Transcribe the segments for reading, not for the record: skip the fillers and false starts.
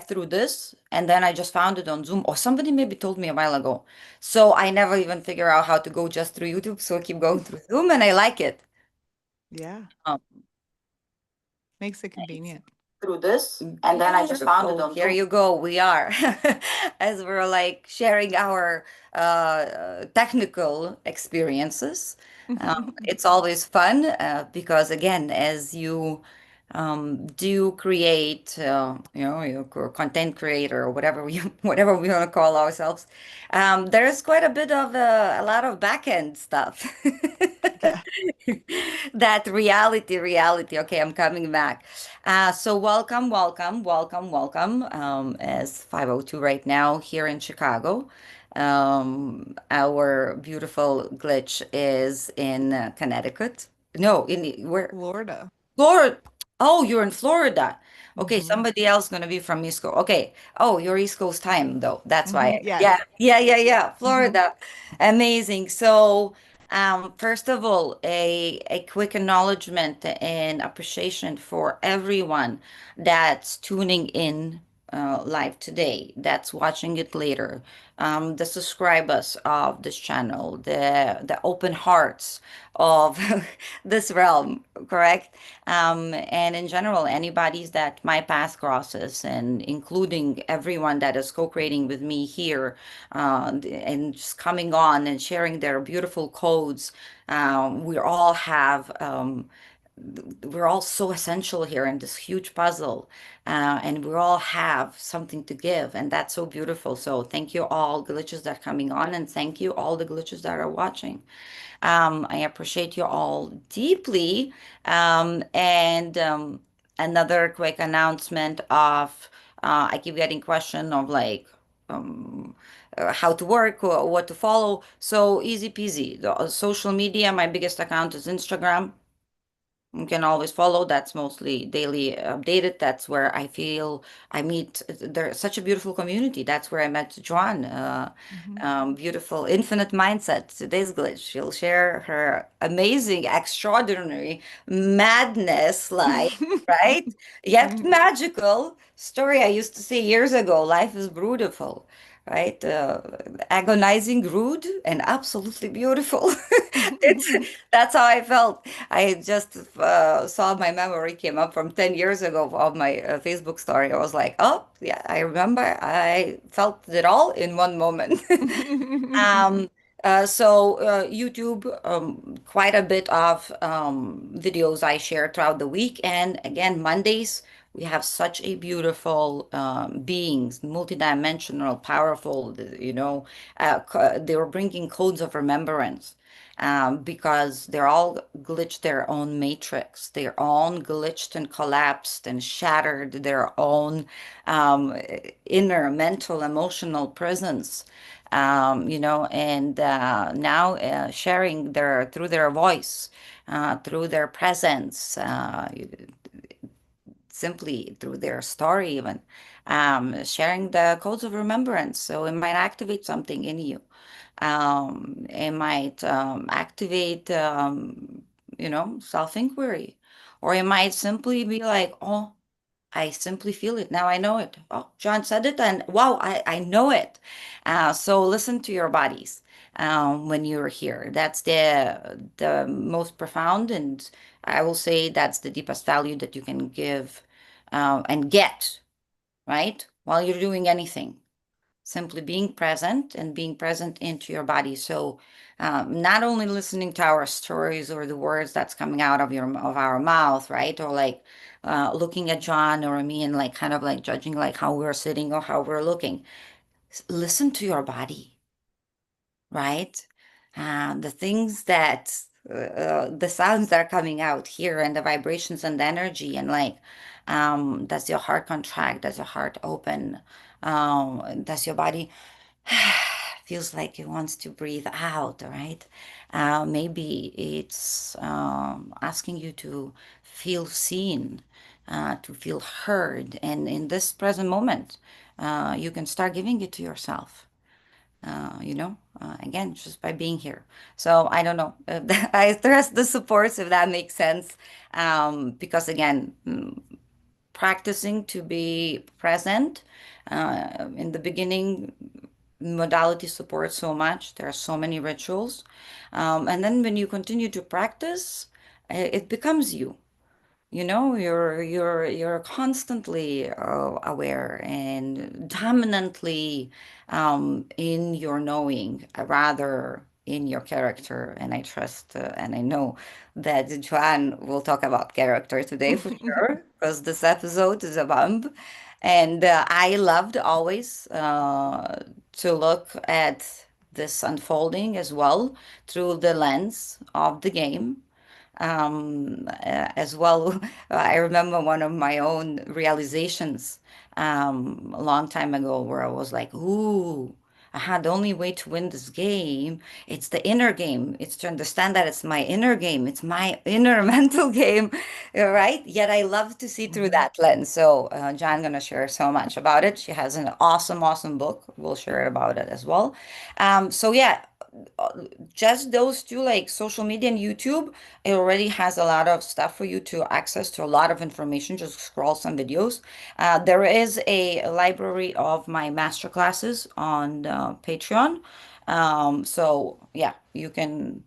through this, and then I just found it on Zoom, or somebody maybe told me a while ago. So I never even figure out how to go just through YouTube. So I keep going through Zoom, and I like it. Yeah. Um, Makes it convenient. through this, and then I just found it on here Zoom. You go. We are, as we're like sharing our technical experiences. It's always fun because, again, as you do create, you're a content creator or whatever we whatever we want to call ourselves. There's quite a bit of a lot of back end stuff. Yeah. That reality. Okay, I'm coming back. So welcome, welcome, welcome, welcome. As 5:02 right now here in Chicago. Our beautiful glitch is in Connecticut. No, where? Florida. Florida. Oh, you're in Florida. Okay, Hmm. somebody else gonna be from East Coast. Okay. Oh, you're East Coast time though. That's Hmm. why. Yeah, Yes. yeah. Hmm. Florida. Amazing. So, first of all, a quick acknowledgement and appreciation for everyone that's tuning in live today, that's watching it later, the subscribers of this channel, the open hearts of this realm, correct? And in general, anybody's that my path crosses, and including everyone that is co-creating with me here, and just coming on and sharing their beautiful codes. We all have. We're all so essential here in this huge puzzle, and we all have something to give, and that's so beautiful. So thank you all glitches that are coming on, and thank you all the glitches that are watching. I appreciate you all deeply. And another quick announcement of I keep getting question of like um, how to work or what to follow. So easy peasy. The social media, my biggest account is Instagram. You can always follow. That's mostly daily updated. That's where I feel I meet. There's such a beautiful community. That's where I met Joann. Hmm. Beautiful, infinite mindset. Today's glitch. She'll share her amazing, extraordinary madness life, right? Yet Hmm. magical story. I used to say years ago, life is beautiful, right? Agonizing, rude, and absolutely beautiful. It's that's how I felt. I just saw my memory came up from 10 years ago of my Facebook story. I was like, oh, yeah, I remember. I felt it all in one moment. Um, YouTube, quite a bit of videos I share throughout the week. And again, Mondays, we have such a beautiful beings, multidimensional, powerful, they were bringing codes of remembrance because they're all glitched their own matrix. They're all glitched and collapsed and shattered their own um, inner mental, emotional presence. And now sharing their through their voice, through their presence, simply through their story, even sharing the codes of remembrance. So it might activate something in you. It might activate, self-inquiry, or it might simply be like, oh, I simply feel it. Now I know it. Oh, John said it, and wow, I know it. So listen to your bodies when you're here. That's the most profound, and I will say that's the deepest value that you can give and get, right? While you're doing anything. Simply being present and being present into your body. So not only listening to our stories or the words that's coming out of our mouth, right? Or like looking at John or me and like kind of like judging like how we're sitting or how we're looking. Listen to your body, right? The things that the sounds that are coming out here and the vibrations and the energy and like does your heart contract? Does your heart open? Does your body feels like it wants to breathe out, right? Maybe it's asking you to feel seen, to feel heard. And in this present moment, you can start giving it to yourself, again, just by being here. So I don't know. I stress the supports, if that makes sense. Because again, practicing to be present. In the beginning, modality supports so much. There are so many rituals. And then when you continue to practice, it becomes you. You know, you're constantly aware and dominantly in your knowing, rather in your character. And I trust and I know that Joanne will talk about character today for sure, because this episode is a bump. And I loved always to look at this unfolding as well through the lens of the game as well. I remember one of my own realizations a long time ago where I was like, ooh, the only way to win this game, it's the inner game. It's to understand that it's my inner game. It's my inner mental game, right? Yet I love to see through Mhm. that lens. So John gonna share so much about it. She has an awesome, awesome book. We'll share about it as well. So yeah, just those two, like social media and YouTube, it already has a lot of stuff for you to access to a lot of information. Just scroll some videos. There is a library of my master classes on Patreon. So yeah, you can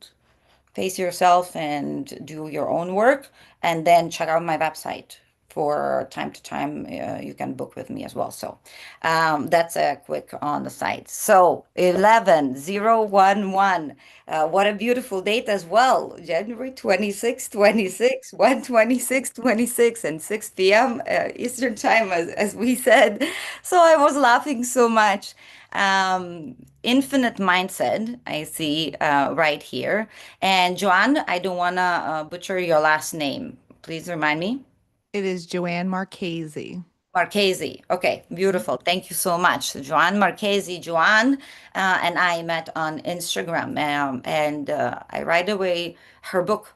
face yourself and do your own work, and then check out my website for time to time. You can book with me as well. So that's a quick on the site. So 11011, what a beautiful date as well. January 26, 26, 126, 26, and 6 p.m. Eastern time, as we said. So I was laughing so much. Infinite mindset, I see right here. And Joanne, I don't want to butcher your last name. Please remind me. It is Joann Marchese. Marchese. Okay, Mhm. beautiful. Thank you so much. Joann Marchese. Joann and I met on Instagram, and I right away her book,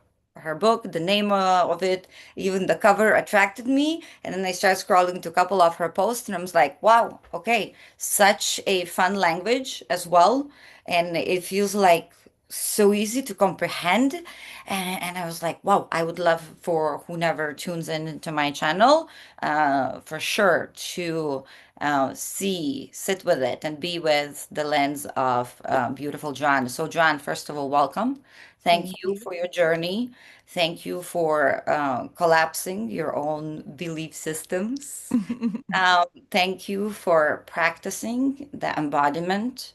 the name of it, even the cover attracted me. And then I started scrolling to a couple of her posts, and I was like, wow, okay, such a fun language as well. And it feels like so easy to comprehend. And I was like, wow, I would love for whoever tunes in into my channel for sure to sit with it and be with the lens of beautiful Joanne. So, Joanne, first of all, welcome. Thank Thank you you. for your journey. Thank you for collapsing your own belief systems. Thank you for practicing the embodiment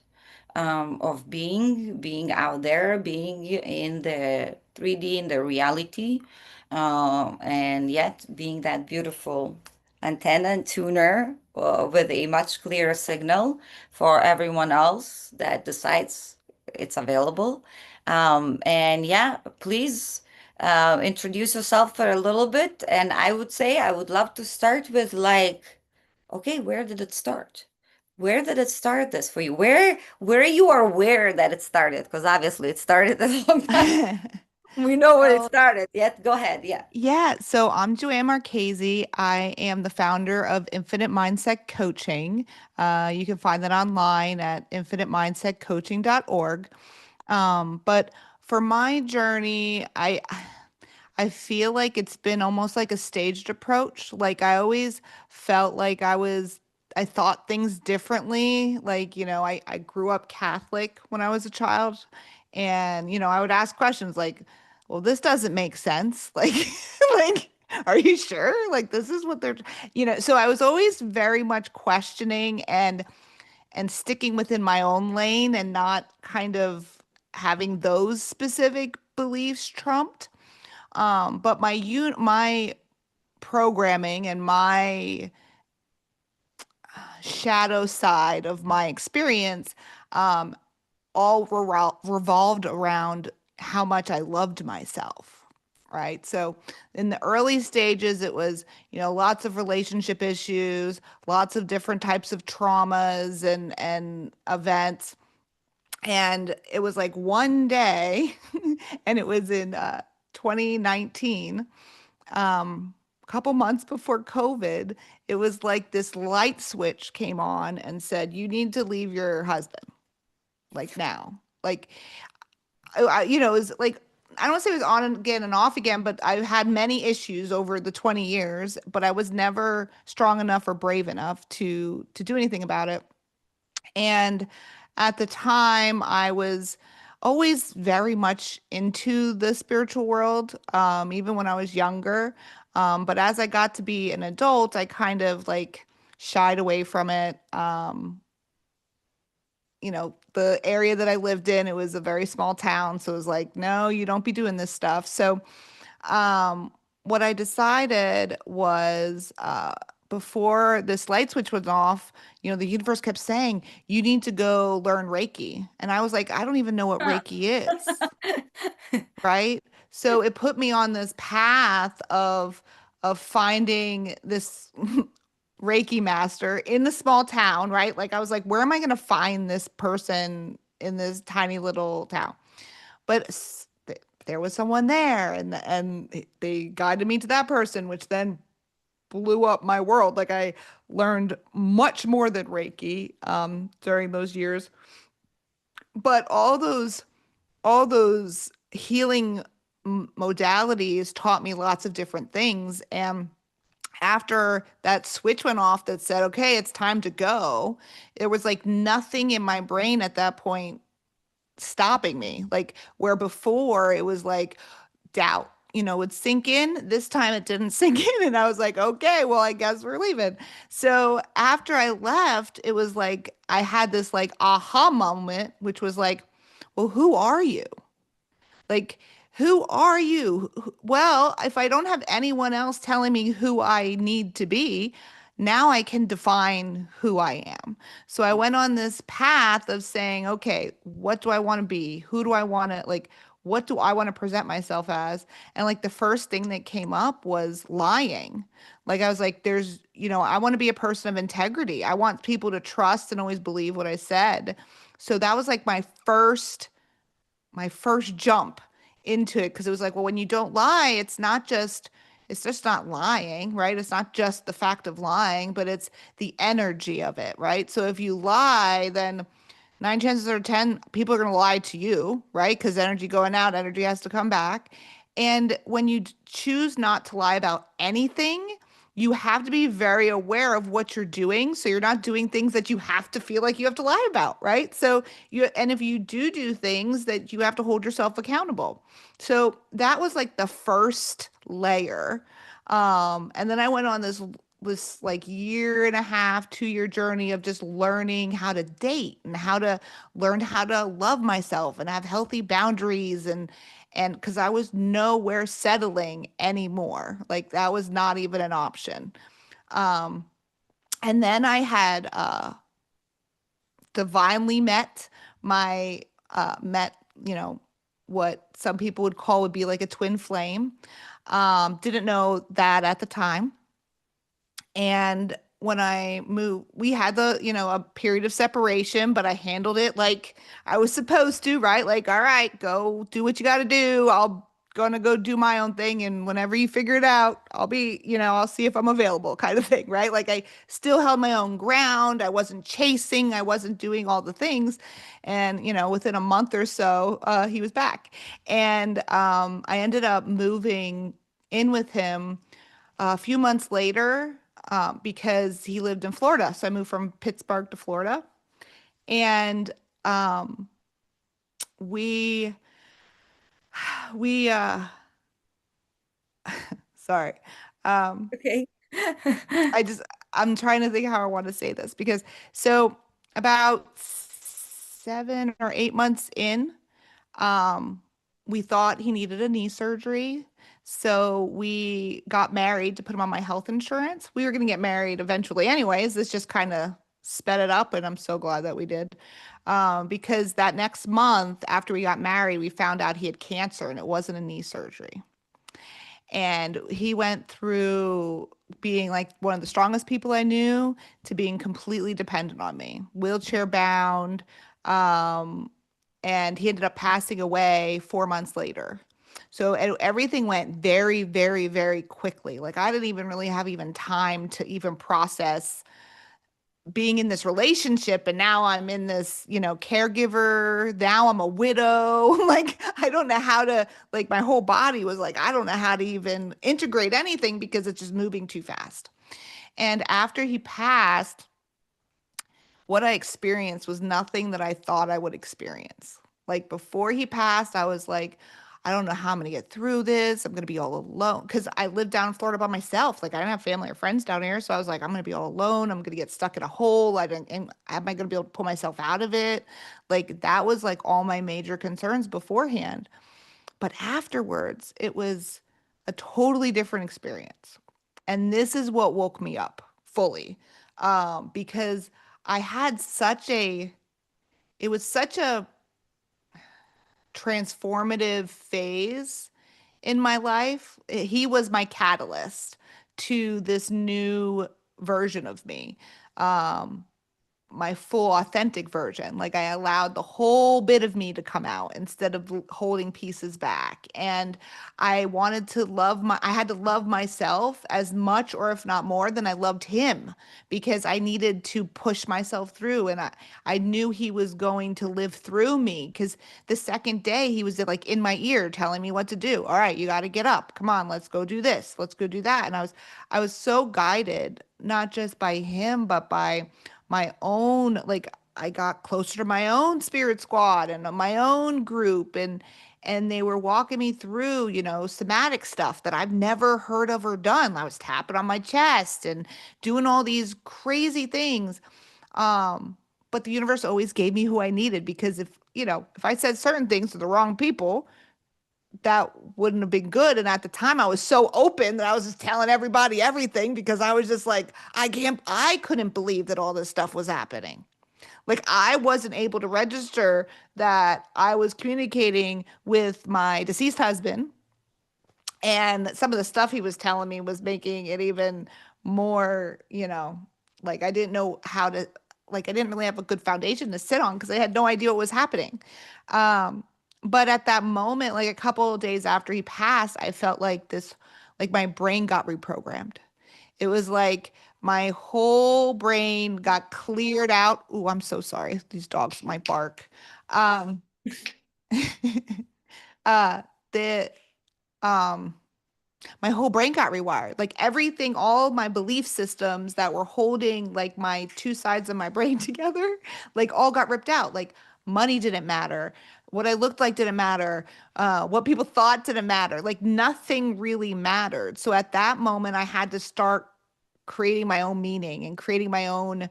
of being out there, being in the 3D, in the reality, and yet being that beautiful antenna and tuner with a much clearer signal for everyone else that decides it's available. And yeah, please introduce yourself for a little bit. And I would say I would love to start with like, okay, where did it start? Where did it start this for you? Where you are aware that it started? Because obviously it started a long time. We know where it So, started. Yet, go ahead. Yeah. yeah, so I'm Joann Marchese. I am the founder of Infinite Mindset Coaching. You can find that online at infinite mindsetcoaching.org. But for my journey, I feel like it's been almost like a staged approach. Like I always felt like I thought things differently. Like, I grew up Catholic when I was a child. And, I would ask questions like, well, this doesn't make sense. Like, like, are you sure? Like, this is what so I was always very much questioning and sticking within my own lane and not kind of having those specific beliefs trumped. But my programming and my shadow side of my experience um, all revolved around how much I loved myself. Right. So in the early stages, it was, lots of relationship issues, lots of different types of traumas and events. And it was like one day, and it was in 2019, a couple months before COVID, it was like this light switch came on and said, you need to leave your husband, like now. Like, it was like, I don't want to say it was on again and off again, but I've had many issues over the 20 years, but I was never strong enough or brave enough to do anything about it. And at the time, I was always very much into the spiritual world, even when I was younger. But as I got to be an adult, I kind of like shied away from it. The area that I lived in, it was a very small town. So it was like, no, you don't be doing this stuff. So um, what I decided was before this light switch was off, the universe kept saying, you need to go learn Reiki. And I was like, I don't even know what Huh. Reiki is, right? So it put me on this path of finding this Reiki master in the small town, right? Like I was like, where am I going to find this person in this tiny little town? But there was someone there, and they guided me to that person, which then blew up my world. Like I learned much more than Reiki during those years. But all those healing modalities taught me lots of different things. And after that switch went off that said, okay, it's time to go, there was like nothing in my brain at that point stopping me. Like where before it was like doubt, would sink in. This time it didn't sink in. And I was like, okay, well, I guess we're leaving. So after I left, it was like I had this like aha moment, which was like, well, who are you? Like, who are you? Well, if I don't have anyone else telling me who I need to be, now I can define who I am. So I went on this path of saying, okay, what do I want to be? Who do I want to like? What do I want to present myself as? And like the first thing that came up was lying. Like I was like, I want to be a person of integrity. I want people to trust and always believe what I said. So that was like my first jump into it because it was like, well, when you don't lie, it's just not lying, right? It's not just the fact of lying, but it's the energy of it, right? So if you lie, then nine chances out of 10, people are going to lie to you, right? Because energy going out, energy has to come back. And when you choose not to lie about anything, you have to be very aware of what you're doing. So you're not doing things that you have to feel like you have to lie about, right? And if you do things that you have to hold yourself accountable. So that was like the first layer. And then I went on this like year and a half, 2 year journey of just learning how to date and how to learn how to love myself and have healthy boundaries and because I was nowhere settling anymore. Like that was not even an option. Um, and then I had divinely met, what some people would call would be like a twin flame. Didn't know that at the time. And when I moved, we had a period of separation, but I handled it like I was supposed to, right? Like, all right, go do what you got to do. I'll gonna go do my own thing. And whenever you figure it out, I'll see if I'm available kind of thing, right? Like I still held my own ground. I wasn't chasing, I wasn't doing all the things. And, within a month or so, he was back. And I ended up moving in with him a few months later because he lived in Florida. So I moved from Pittsburgh to Florida. And um, we, we, sorry. Um, Okay. I just, I'm trying to think how I want to say this because so about 7 or 8 months in, Um, we thought he needed a knee surgery. So we got married to put him on my health insurance. We were going to get married eventually anyways. This just kind of sped it up, and I'm so glad that we did. Because that next month after we got married, we found out he had cancer and it wasn't a knee surgery. And he went through being like one of the strongest people I knew to being completely dependent on me, wheelchair bound. Um, and he ended up passing away 4 months later. So everything went very, very, very quickly. Like I didn't even really have even time to even process being in this relationship, and now I'm in this, caregiver. Now I'm a widow. Like, I don't know how to, like, my whole body was like, I don't know how to even integrate anything because it's just moving too fast. And after he passed, what I experienced was nothing that I thought I would experience. Like before he passed, I was like, I don't know how I'm gonna get through this. I'm gonna be all alone because I lived down in Florida by myself. Like I didn't have family or friends down here, so I was like, I'm gonna be all alone. I'm gonna get stuck in a hole. I didn't. And am I gonna be able to pull myself out of it? Like that was like all my major concerns beforehand. But afterwards, it was a totally different experience. And this is what woke me up fully. Because I had it was such a transformative phase in my life. He was my catalyst to this new version of me. Um, my full authentic version. Like I allowed the whole bit of me to come out instead of holding pieces back. And I had to love myself as much or if not more than I loved him because I needed to push myself through. And I knew he was going to live through me because the second day he was like in my ear telling me what to do. All right, you got to get up. Come on, let's go do this. Let's go do that. And I was so guided, not just by him, but by my own, like I got closer to my own spirit squad and my own group, and they were walking me through, somatic stuff that I've never heard of or done. I was tapping on my chest and doing all these crazy things. But the universe always gave me who I needed because if I said certain things to the wrong people, that wouldn't have been good. And at the time, I was so open that I was just telling everybody everything because I was just like, I couldn't believe that all this stuff was happening. Like, I wasn't able to register that I was communicating with my deceased husband. And some of the stuff he was telling me was making it even more, like I didn't know how to, like, I didn't really have a good foundation to sit on because I had no idea what was happening. Um, but at that moment, like a couple of days after he passed, I felt like like my brain got reprogrammed. It was like my whole brain got cleared out. Ooh, I'm so sorry. These dogs might bark. Um, uh, the, um, my whole brain got rewired. Like everything, all my belief systems that were holding like my two sides of my brain together, like all got ripped out. Like money didn't matter. What I looked like didn't matter. What people thought didn't matter. Like nothing really mattered. So at that moment, I had to start creating my own meaning and creating my own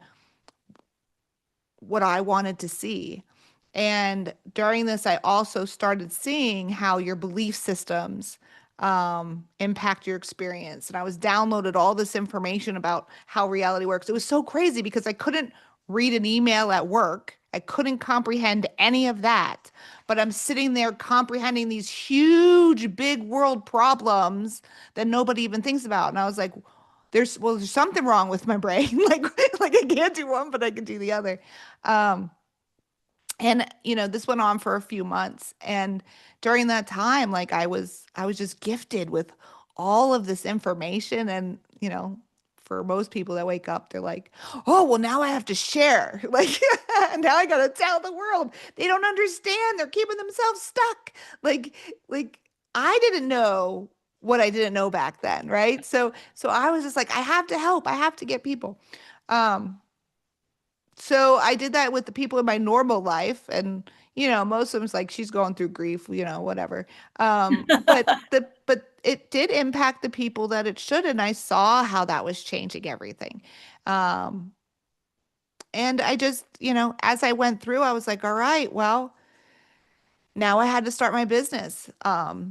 what I wanted to see. And during this, I also started seeing how your belief systems impact your experience. And I was downloaded all this information about how reality works. It was so crazy because I couldn't read an email at work. I couldn't comprehend any of that. But I'm sitting there comprehending these huge, big world problems that nobody even thinks about. And I was like, there's something wrong with my brain. Like I can't do one, but I can do the other. Um, and this went on for a few months. And during that time, like I was just gifted with all of this information. And, for most people that wake up, they're like, oh, well, now I have to share. Like, now I gotta tell the world. They don't understand. They're keeping themselves stuck. Like, like I didn't know what I didn't know back then, right? So I was just like, I have to help. I have to get people. Um, so I did that with the people in my normal life, and most of them's like she's going through grief, whatever. But it did impact the people that it should, and I saw how that was changing everything. Um, and I just, as I went through, I was like, all right, well, now I had to start my business.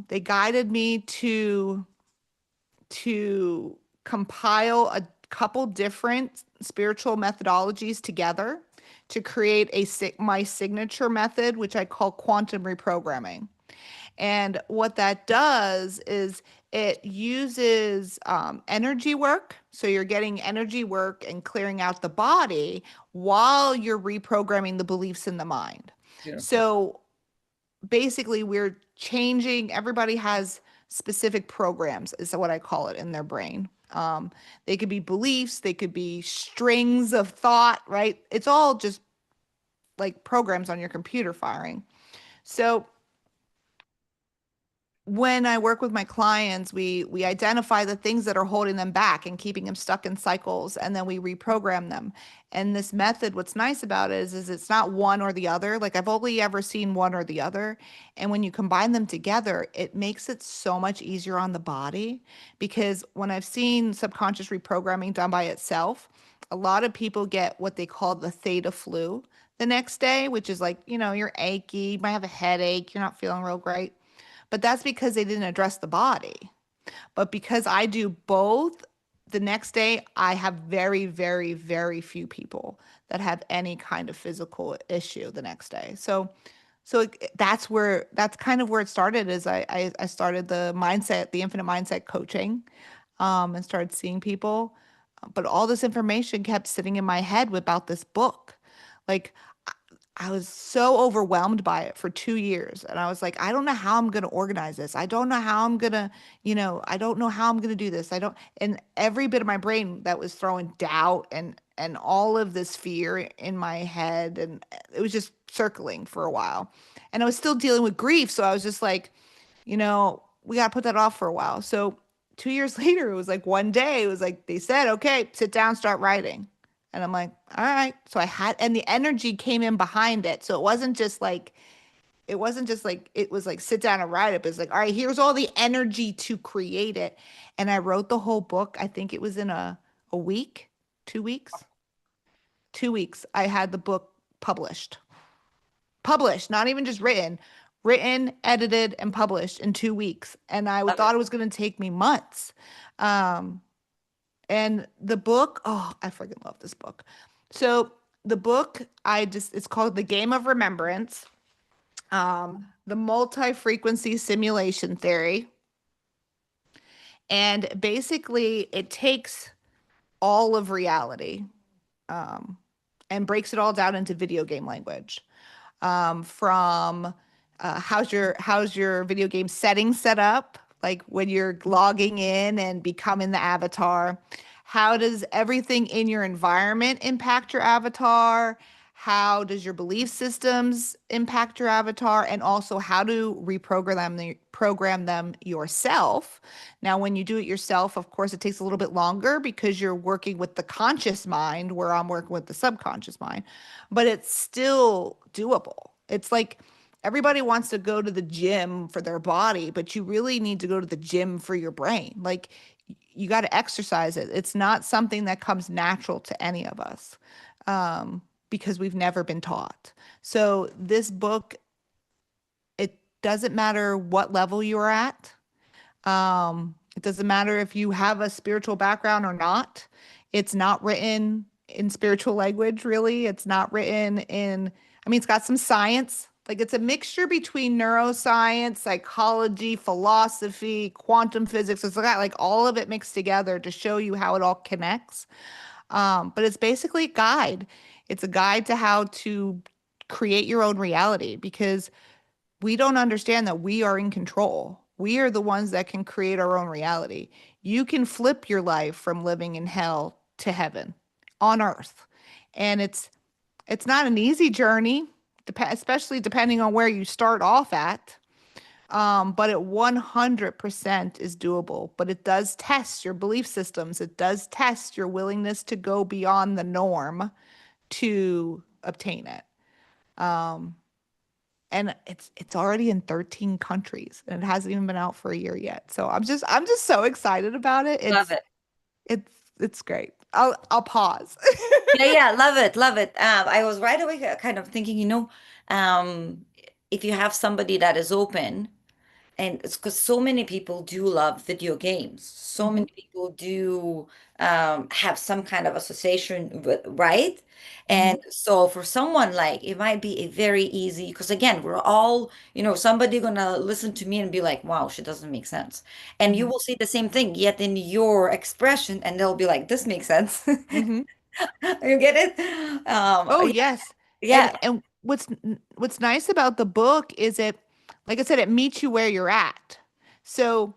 They guided me to compile a couple different spiritual methodologies together to create my signature method, which I call quantum reprogramming. And what that does is it uses energy work. So you're getting energy work and clearing out the body while you're reprogramming the beliefs in the mind. Beautiful. So basically, everybody has specific programs, is what I call it, in their brain. They could be beliefs, they could be strings of thought, right? It's all just like programs on your computer firing. So when I work with my clients, we identify the things that are holding them back and keeping them stuck in cycles, and then we reprogram them. And this method, what's nice about it is it's not one or the other. Like I've only ever seen one or the other. And when you combine them together, it makes it so much easier on the body. Because when I've seen subconscious reprogramming done by itself, a lot of people get what they call the theta flu the next day, which is like, you're achy, you might have a headache, you're not feeling real great. But that's because they didn't address the body. But because I do both, the next day I have very, very, very few people that have any kind of physical issue the next day. That's kind of where it started is I started the infinite mindset coaching, and started seeing people. But all this information kept sitting in my head about this book. Like I was so overwhelmed by it for 2 years. And I was like, I don't know how I'm going to organize this. I don't know how I'm going to, I don't know how I'm going to do this. And every bit of my brain that was throwing doubt and all of this fear in my head. And it was just circling for a while. And I was still dealing with grief. So I was just like, we got to put that off for a while. So 2 years later, it was like one day, it was like they said, okay, sit down, start writing. And I'm like, all right. And the energy came in behind it. So it was like sit down and write it. But it's like, all right, here's all the energy to create it. And I wrote the whole book. I think it was in a week, 2 weeks, 2 weeks. I had the book published, not even just written, edited, and published in 2 weeks. And I Love thought it. it was going to take me months. Um, and the book, oh, I freaking love this book. So the book, it's called The Game of Remembrance, the multi-frequency simulation theory. And basically, it takes all of reality, um, and breaks it all down into video game language. From how's your video game settings set up, like when you're logging in and becoming the avatar. How does everything in your environment impact your avatar? How does your belief systems impact your avatar? And also how to program them yourself. Now, when you do it yourself, of course, it takes a little bit longer because you're working with the conscious mind, where I'm working with the subconscious mind, but it's still doable. It's like everybody wants to go to the gym for their body, but you really need to go to the gym for your brain. Like you got to exercise it. It's not something that comes natural to any of us, because we've never been taught. So this book, it doesn't matter what level you're at. It doesn't matter if you have a spiritual background or not. It's not written in spiritual language, really. It's not written in, I mean, it's got some science. Like it's a mixture between neuroscience, psychology, philosophy, quantum physics. It's got like all of it mixed together to show you how it all connects. But it's basically a guide. It's a guide to how to create your own reality because we don't understand that we are in control. We are the ones that can create our own reality. You can flip your life from living in hell to heaven on earth. And it's not an easy journey, especially depending on where you start off at. But it 100% is doable. But it does test your belief systems. It does test your willingness to go beyond the norm to obtain it. Um, and it's already in 13 countries and it hasn't even been out for a year yet. So I'm just so excited about it. Love it. It's great. I'll pause. Yeah, yeah, love it, love it. I was right away kind of thinking, um, if you have somebody that is open. And it's because so many people do love video games. So many Hmm. people do have some kind of association with, right? Hmm. And so for someone like, it might be a very easy, because again, we're all, somebody gonna listen to me and be like, wow, she doesn't make sense. And you Hmm. will see the same thing, yet in your expression, and they'll be like, this makes sense. Hmm. You get it? Oh, Yeah, yes. yeah, And what's nice about the book is like I said, it meets you where you're at. So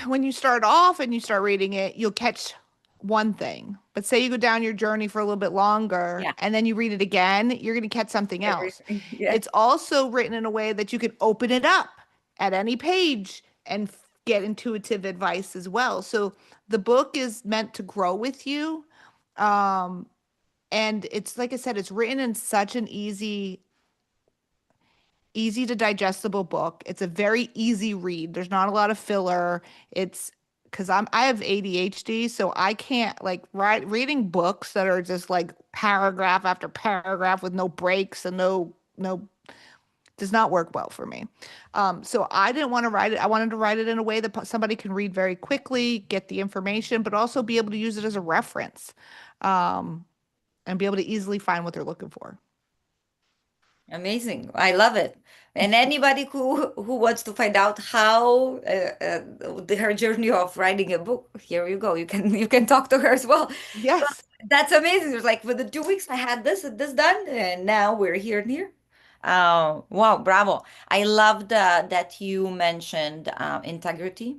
when you start off and you start reading it, you'll catch one thing. But say you go down your journey for a little bit longer Yeah, and then you read it again, you're going to catch something else. everything. Yeah. It's also written in a way that you can open it up at any page and get intuitive advice as well. So the book is meant to grow with you. Um, and it's like I said, it's written in such an easy to digestible book. It's a very easy read. There's not a lot of filler. It's because I have ADHD, so I can't like reading books that are just like paragraph after paragraph with no breaks and no does not work well for me. So I didn't want to write it. I wanted to write it in a way that somebody can read very quickly, get the information, but also be able to use it as a reference, um, and be able to easily find what they're looking for. Amazing. I love it. And anybody who wants to find out how her journey of writing a book, here you go. You can talk to her as well. But Yes. that's amazing. It's like within 2 weeks I had this and this done, and now we're here and here. Wow, bravo. I loved that you mentioned integrity.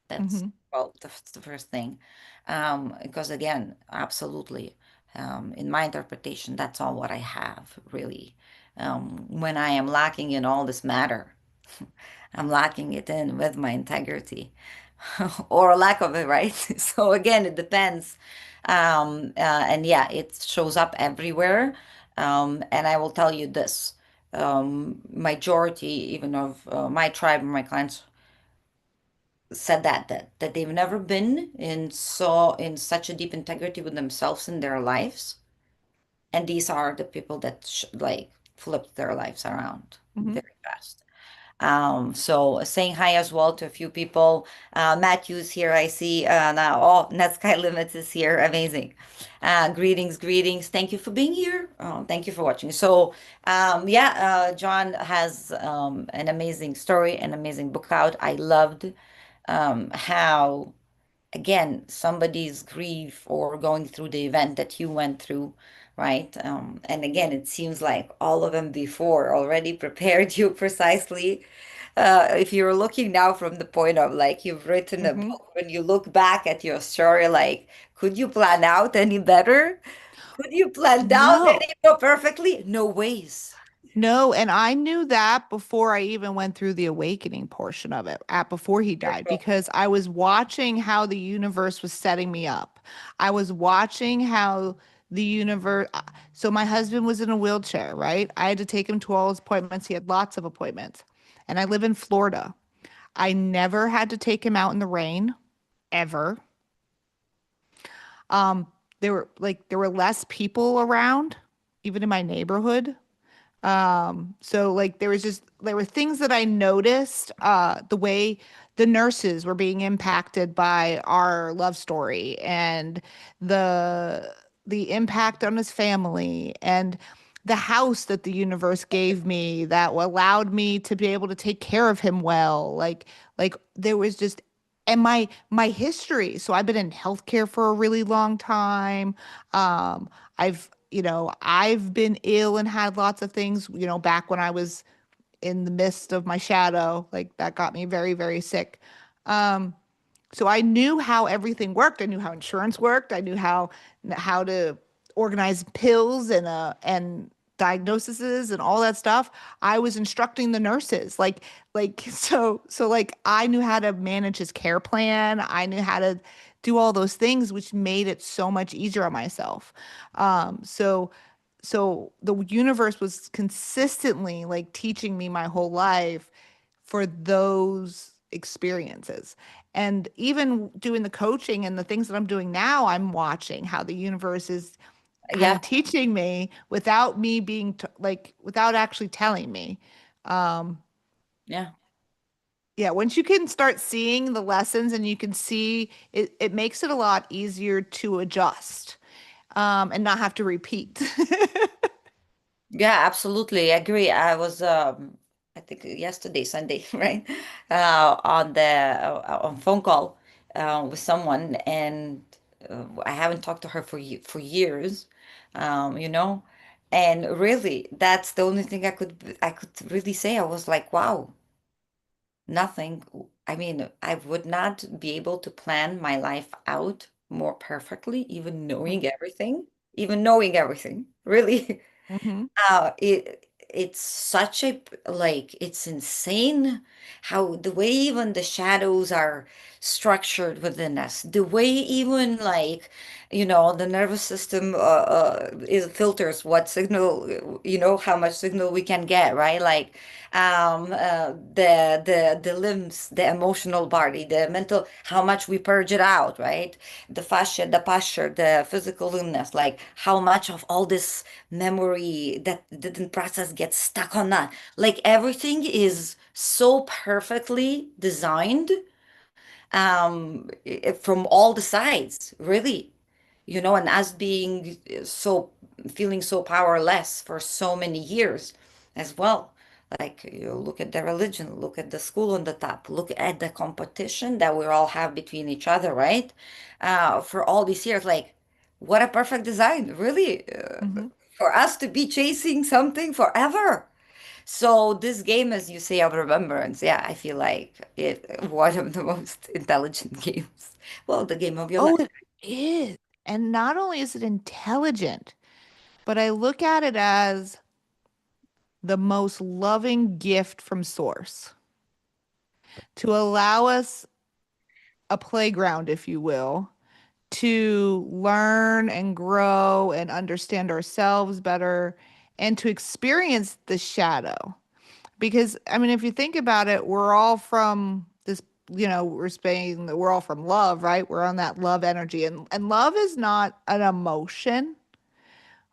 That's Hmm. well, that's the first thing. Because again, absolutely, in my interpretation, that's all what I have really. When I am lacking in all this matter, I'm lacking it in with my integrity or lack of it, right? So again, it depends. And yeah, it shows up everywhere. And I will tell you this, majority even of my tribe and my clients said that they've never been in such a deep integrity with themselves in their lives, and these are the people that like flipped their lives around Hmm. very fast. So saying hi as well to a few people. Matthew's here, I see now. Oh, Net Sky Limits is here. Amazing. Greetings, greetings. Thank you for being here. Thank you for watching. So, yeah, John has an amazing story, an amazing book out. I loved how again somebody's grief or going through the event that you went through, right? And again, it seems like all of them before already prepared you precisely. If you're looking now from the point of like you've written a Hmm. book, when you look back at your story, like, could you plan out any better? Could you plan out No, any more perfectly? No ways. no. And I knew that before I even went through the awakening portion of it, at before he died, Wonderful. because I was watching how the universe was setting me up. I was watching how the universe, so my husband was in a wheelchair, right? I had to take him to all his appointments. He had lots of appointments. And I live in Florida. I never had to take him out in the rain, ever. Um, there were less people around, even in my neighborhood. So like there were things that I noticed, the way the nurses were being impacted by our love story and the the impact on his family and the house that the universe gave me that allowed me to be able to take care of him well. Like there was just and my history. So I've been in healthcare for a really long time. I've been ill and had lots of things, back when I was in the midst of my shadow, like that got me very, very sick. Um, so I knew how everything worked. I knew how insurance worked. I knew how to organize pills and diagnoses and all that stuff. I was instructing the nurses so like I knew how to manage his care plan. I knew how to do all those things, which made it so much easier on myself. So the universe was consistently like teaching me my whole life for those experiences. And even doing the coaching and the things that I'm doing now, I'm watching how the universe is kind Yeah, of teaching me without me being without actually telling me. Um, yeah. yeah, once you can start seeing the lessons and you can see it, it makes it a lot easier to adjust, and not have to repeat. Yeah, absolutely. I agree. I was I think yesterday, Sunday, right? On the on phone call with someone, and I haven't talked to her for for years, you know. And really, that's the only thing I could really say. I was like, wow, nothing. I mean, I would not be able to plan my life out more perfectly, even knowing everything, really. Mm-hmm. It's such a like it's insane how the way even the shadows are structured within us, the way even like the nervous system is filters what signal, how much signal we can get, right? Like the limbs, the emotional body, the mental, how much we purge it out, right? The fascia, the posture, the physical illness, like how much of all this memory that didn't process gets stuck on that. Like everything is so perfectly designed from all the sides, really. And us being so feeling so powerless for so many years as well. Like you look at the religion, look at the school on the top, look at the competition that we all have between each other, right? For all these years, like what a perfect design, really, Mm-hmm. for us to be chasing something forever. So this game, as you say, of Remembrance, yeah, I feel like one of the most intelligent games. Well, the game of your Oh, life. it is. And not only is it intelligent, but I look at it as the most loving gift from Source to allow us a playground, if you will, to learn and grow and understand ourselves better and to experience the shadow. Because, I mean, if you think about it, we're all from this, we're saying that we're all from love, right? We're on that love energy. And love is not an emotion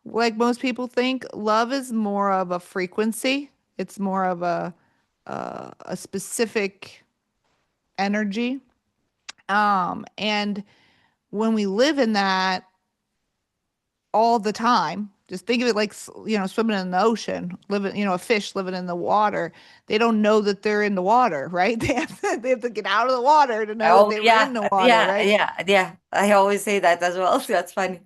like most people think. Love is more of a frequency, it's more of a specific energy. And when we live in that all the time, just think of it like, swimming in the ocean, living, a fish living in the water. They don't know that they're in the water, right? They have to get out of the water to know that Oh they were in yeah, the water, yeah, right? yeah, yeah. I always say that as well. That's funny.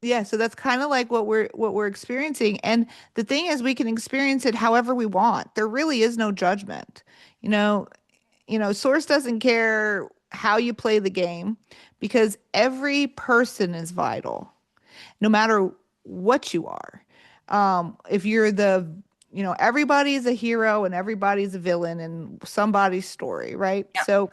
Yeah, so that's kind of like what we're experiencing. And the thing is we can experience it however we want. There really is no judgment. You know, Source doesn't care how you play the game because every person is vital, no matter what you are. If you're everybody's a hero and everybody's a villain in somebody's story, right? Yeah. So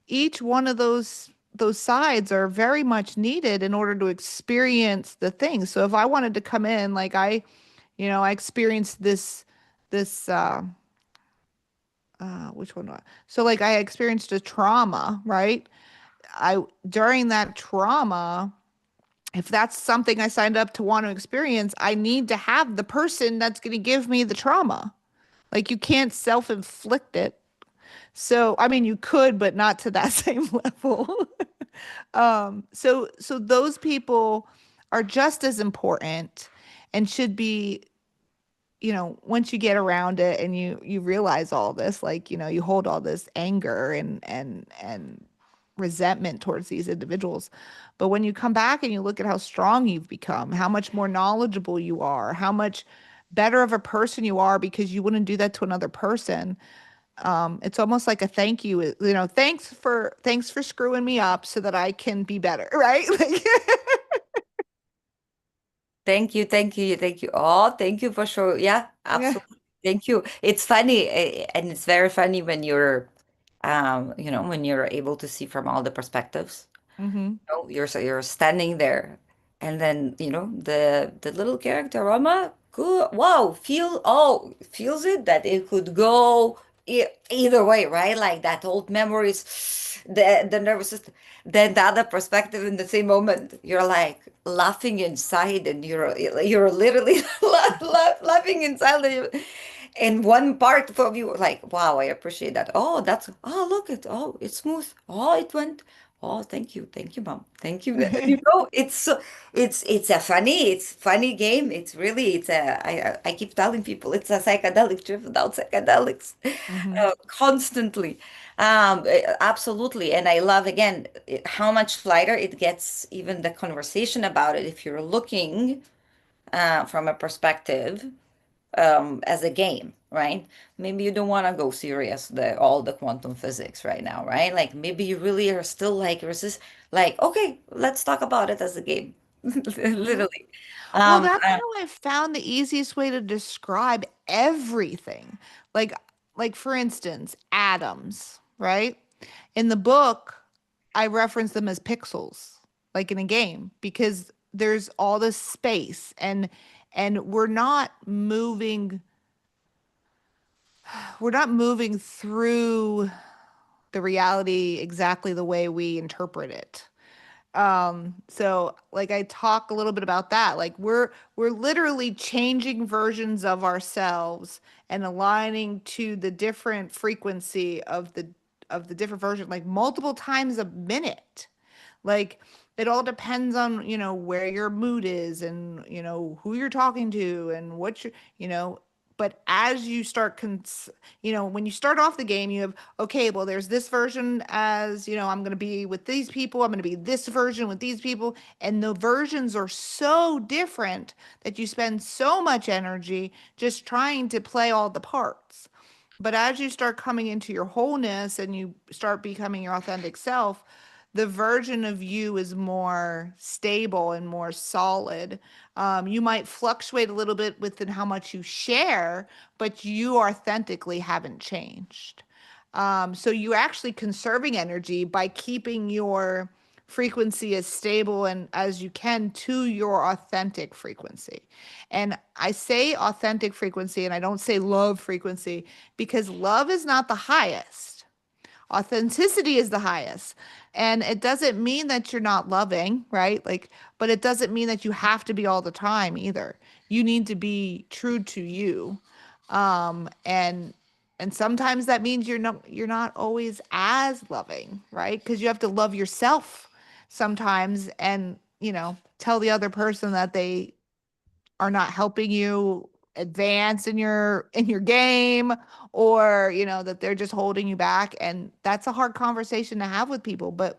each one of those sides are very much needed in order to experience the thing. So if I wanted to come in, like I experienced this which one? So like I experienced a trauma, right? I During that trauma, if that's something I signed up to want to experience, I need to have the person that's going to give me the trauma. Like you can't self-inflict it. So, I mean, you could, but not to that same level. So those people are just as important and should be, once you get around it and you realize all this, like, you hold all this anger and resentment towards these individuals. But when you come back and you look at how strong you've become, how much more knowledgeable you are, how much better of a person you are because you wouldn't do that to another person. It's almost like a thank you, thanks for screwing me up so that I can be better, right? Like, Thank you, thank you, thank you. Oh, thank you for sure. Yeah, yeah. absolutely. Thank you. It's funny, and it's very funny when when you're able to see from all the perspectives. Hmm. You're standing there, and then the little character Rama, cool, wow, feels it that it could go either way, right? Like that old memories, the nervous system. Then the other perspective in the same moment, you're like laughing inside, and you're literally laughing inside. And one part of you like, wow, I appreciate that. Oh, look it. Oh, it's smooth. Oh, it went. Oh, thank you, mom. Thank you. It's funny game. I keep telling people it's a psychedelic trip without psychedelics, Hmm. constantly. Absolutely. And I love again how much lighter it gets, even the conversation about it, if you're looking from a perspective as a game, right? Maybe you don't want to go serious all the quantum physics right now, right? Like maybe you really are still like resist, like okay, let's talk about it as a game, Yeah. literally. Well, Um, that's uh, how I found the easiest way to describe everything. Like like for instance, atoms, right? In the book, I reference them as pixels, like in a game, because there's all this space and we're not moving through the reality exactly the way we interpret it. So like I talk a little bit about that. Like we're literally changing versions of ourselves and aligning to the different frequency of the different version, like multiple times a minute. Like it all depends on, where your mood is and, who you're talking to and what but as you start when you start off the game, you have, okay, well, there's this version as, I'm going to be with these people, I'm going to be this version with these people, and the versions are so different that you spend so much energy just trying to play all the parts. But as you start coming into your wholeness and you start becoming your authentic self, the version of you is more stable and more solid. You might fluctuate a little bit within how much you share, but you authentically haven't changed. So you're actually conserving energy by keeping your frequency as stable and as you can to your authentic frequency. And I say authentic frequency and I don't say love frequency because love is not the highest. Authenticity is the highest. And it doesn't mean that you're not loving, right? Like, but it doesn't mean that you have to be all the time either. You need to be true to you. And sometimes that means you're not always as loving, right? Because you have to love yourself sometimes and, tell the other person that they are not helping you advance in your game, or that they're just holding you back, and that's a hard conversation to have with people. But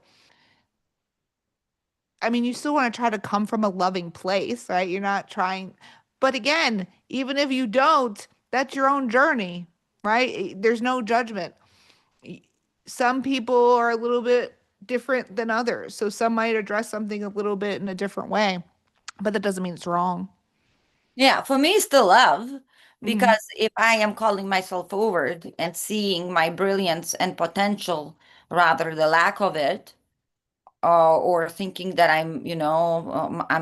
I mean, you still want to try to come from a loving place, right? You're not trying, but again, even if you don't, that's your own journey, right? There's no judgment. Some people are a little bit different than others, so some might address something a little bit in a different way, but that doesn't mean it's wrong. yeah, for me, it's still love Hmm. because if I am calling myself forward and seeing my brilliance and potential, rather the lack of it, or thinking that I'm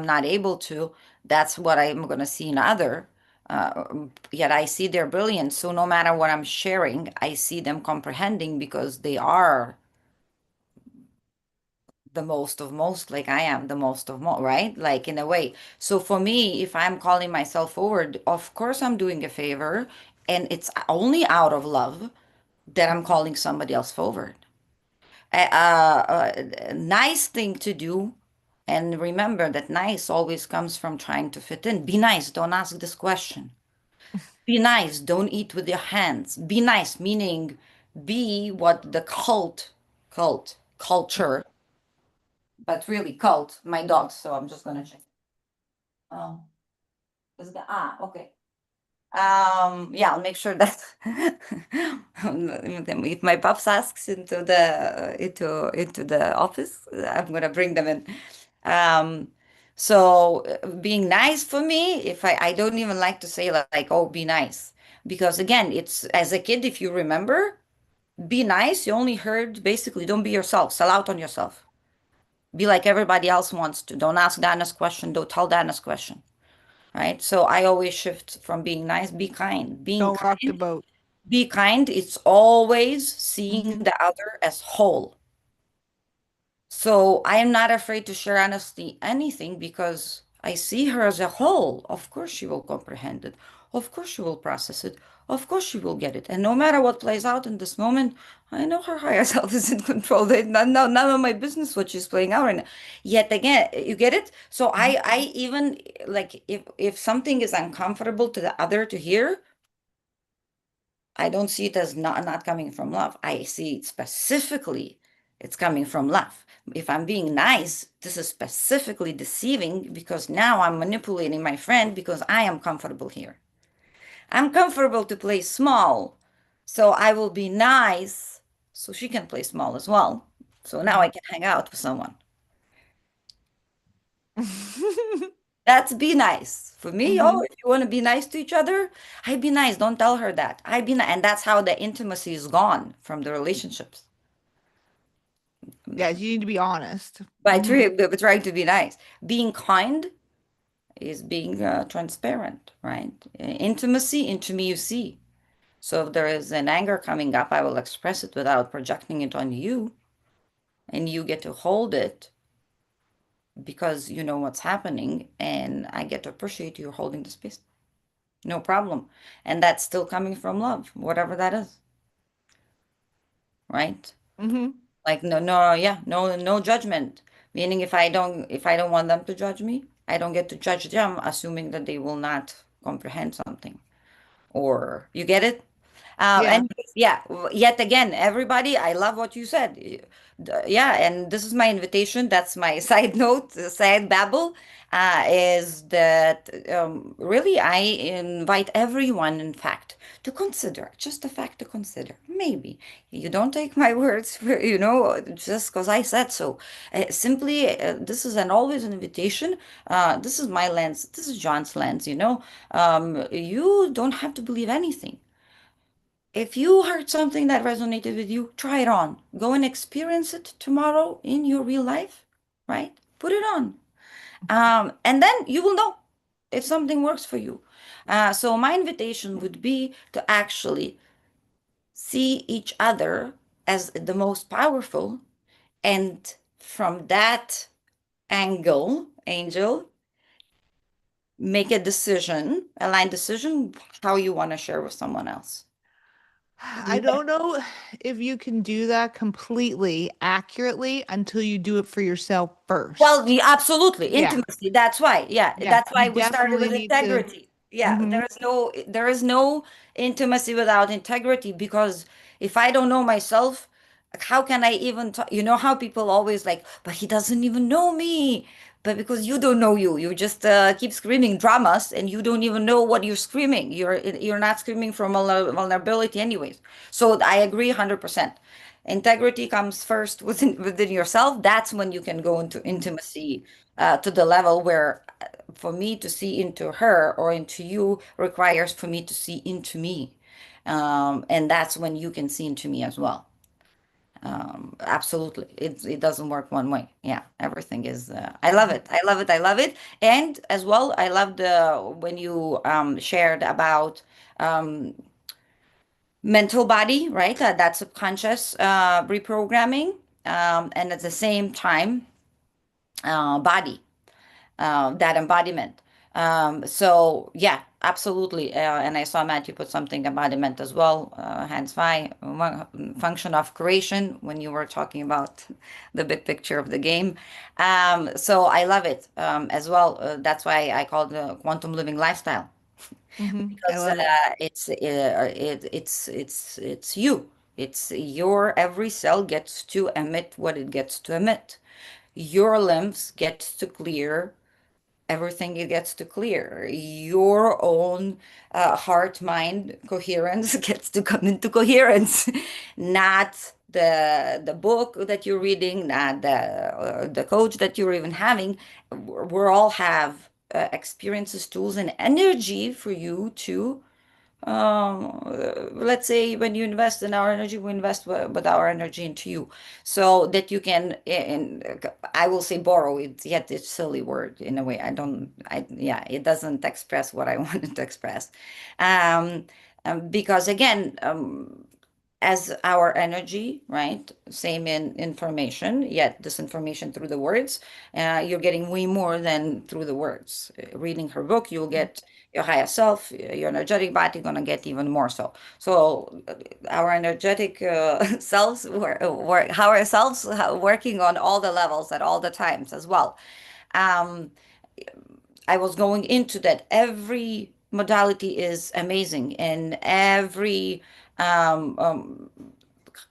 not able to, that's what I'm going to see in other. Yet I see their brilliance. So no matter what I'm sharing, I see them comprehending because they are the most of most, like I am the most of most, right? Like in a way. So for me, if I'm calling myself forward, of course I'm doing a favor, and it's only out of love that I'm calling somebody else forward. A nice thing to do. And remember that nice always comes from trying to fit in. Be nice, don't ask this question. Be nice, don't eat with your hands. Be nice, meaning be what the culture, but really cult, my dogs, so I'm just gonna check. Oh, okay. Yeah, I'll make sure that if my pups asks into the office, I'm gonna bring them in. Um, so being nice for me, if I don't even like to say like, oh, be nice, because again, it's as a kid, if you remember, be nice. You only heard basically, don't be yourself, sell out on yourself, be like everybody else wants to. Don't ask Dana's question. Don't tell Dana's question. Right? So I always shift from being nice, be kind. Being Don't rock the kind, boat. be kind. It's always seeing Hmm. the other as whole. So I am not afraid to share honestly anything because I see her as a whole. Of course, she will comprehend it. Of course, she will process it. Of course, she will get it. And no matter what plays out in this moment, I know her higher self is in control. None of my business what she's playing out right now. Yet again, you get it? So I even like if something is uncomfortable to the other to hear, I don't see it as not coming from love. I see it specifically, it's coming from love. If I'm being nice, this is specifically deceiving because now I'm manipulating my friend because I am comfortable here. I'm comfortable to play small, so I will be nice so she can play small as well. So now I can hang out with someone. That's be nice. For me, oh, Hmm. if you want to be nice to each other, I be nice. Don't tell her that. I be nice. And that's how the intimacy is gone from the relationships. Yes, you need to be honest. By Hmm. trying to be nice. Being kind is being transparent, right? Intimacy, into me you see. So if there is an anger coming up, I will express it without projecting it on you, and you get to hold it because you know what's happening, and I get to appreciate you holding the space. No problem. And that's still coming from love, whatever that is, right? Hmm. Like no, yeah, no judgment. Meaning if I don't want them to judge me, I don't get to judge them, assuming that they will not comprehend something. Or you get it? Yeah. And yeah, yet again, everybody, I love what you said. Yeah, and this is my invitation. That's my side note, side babble, is that really I invite everyone, in fact, to consider, just a fact to consider. Maybe you don't take my words, just because I said so. Simply, this is an always an invitation. This is my lens. This is John's lens. You don't have to believe anything. If you heard something that resonated with you, try it on. Go and experience it tomorrow in your real life, right? Put it on. And then you will know if something works for you. So my invitation would be to actually see each other as the most powerful. And from that angle, Angel, make a decision, align decision, how you want to share with someone else. I don't know if you can do that completely accurately until you do it for yourself Well, first. absolutely. Yeah. Intimacy. That's why. Yeah. Yeah. That's You why we started definitely with need to. integrity. Yeah. Hmm. There is no intimacy without integrity because if I don't know myself, like, how can I even talk? You know how people always like, but he doesn't even know me. But because you don't know you, you just keep screaming dramas and you don't even know what you're screaming. You're not screaming from vulnerability anyways. So I agree 100%. Integrity comes first within yourself. That's when you can go into intimacy to the level where for me to see into her or into you requires for me to see into me. And that's when you can see into me as well. Absolutely. It doesn't work one way. Yeah, everything is I love it. I love it. I love it. And as well, I loved when you shared about um, mental body, right? That subconscious reprogramming, and at the same time, body, that embodiment. So yeah, absolutely. And I saw Matt, you put something embodiment as well, hands fi function of creation when you were talking about the big picture of the game. So I love it as well. That's why I call the quantum living lifestyle Hmm. I because love it. it's you. It's your every cell gets to emit what it gets to emit. Your lymph gets to clear everything it gets to clear. Your own heart mind coherence gets to come into coherence, not the book that you're reading, not the coach that you're even having. We all have experiences, tools, and energy for you to let's say when you invest in our energy, we invest with our energy into you, so that you can, and I will say borrow it, yet it's silly word in a way. Yeah, it doesn't express what I wanted to express. Um, because again, as our energy, right? Same in information, yet this information through the words, you're getting way more than through the words. Reading her book, you'll get your higher self, your energetic body, gonna get even more so. So our energetic selves, our selves working on all the levels at all the times as well. Um, I was going into that. Every modality is amazing, and every um, um,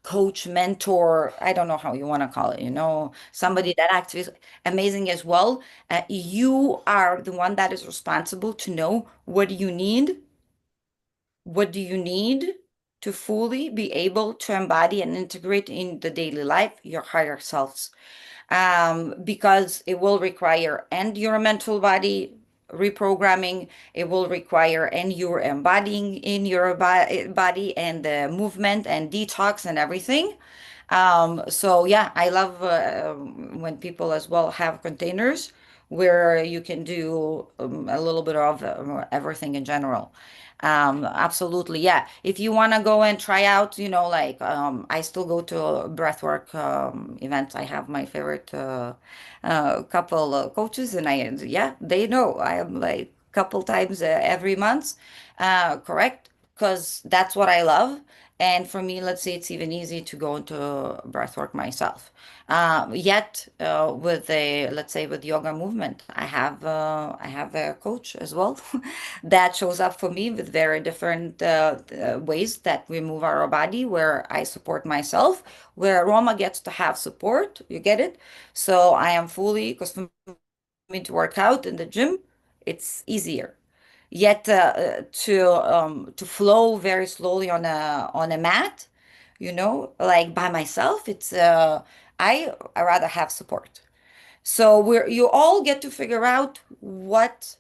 coach, mentor, I don't know how you want to call it, somebody that acts is amazing as well. You are the one that is responsible to know what you need what do you need to fully be able to embody and integrate in the daily life your higher selves, because it will require and your mental body reprogramming. It will require and you're embodying in your body and the movement and detox and everything. So yeah, I love when people as well have containers where you can do a little bit of everything in general. Absolutely, yeah. If you want to go and try out, like I still go to breathwork events. I have my favorite couple coaches, and yeah, they know I am like couple times every month, correct? Because that's what I love. And for me, let's say it's even easy to go into breathwork myself. Yet, with let's say with yoga movement, I have a coach as well that shows up for me with very different ways that we move our body, where I support myself, where Roma gets to have support. You get it? So I am fully, because for me to work out in the gym, it's easier. Yet to flow very slowly on a mat, like by myself, it's I rather have support. So you all get to figure out which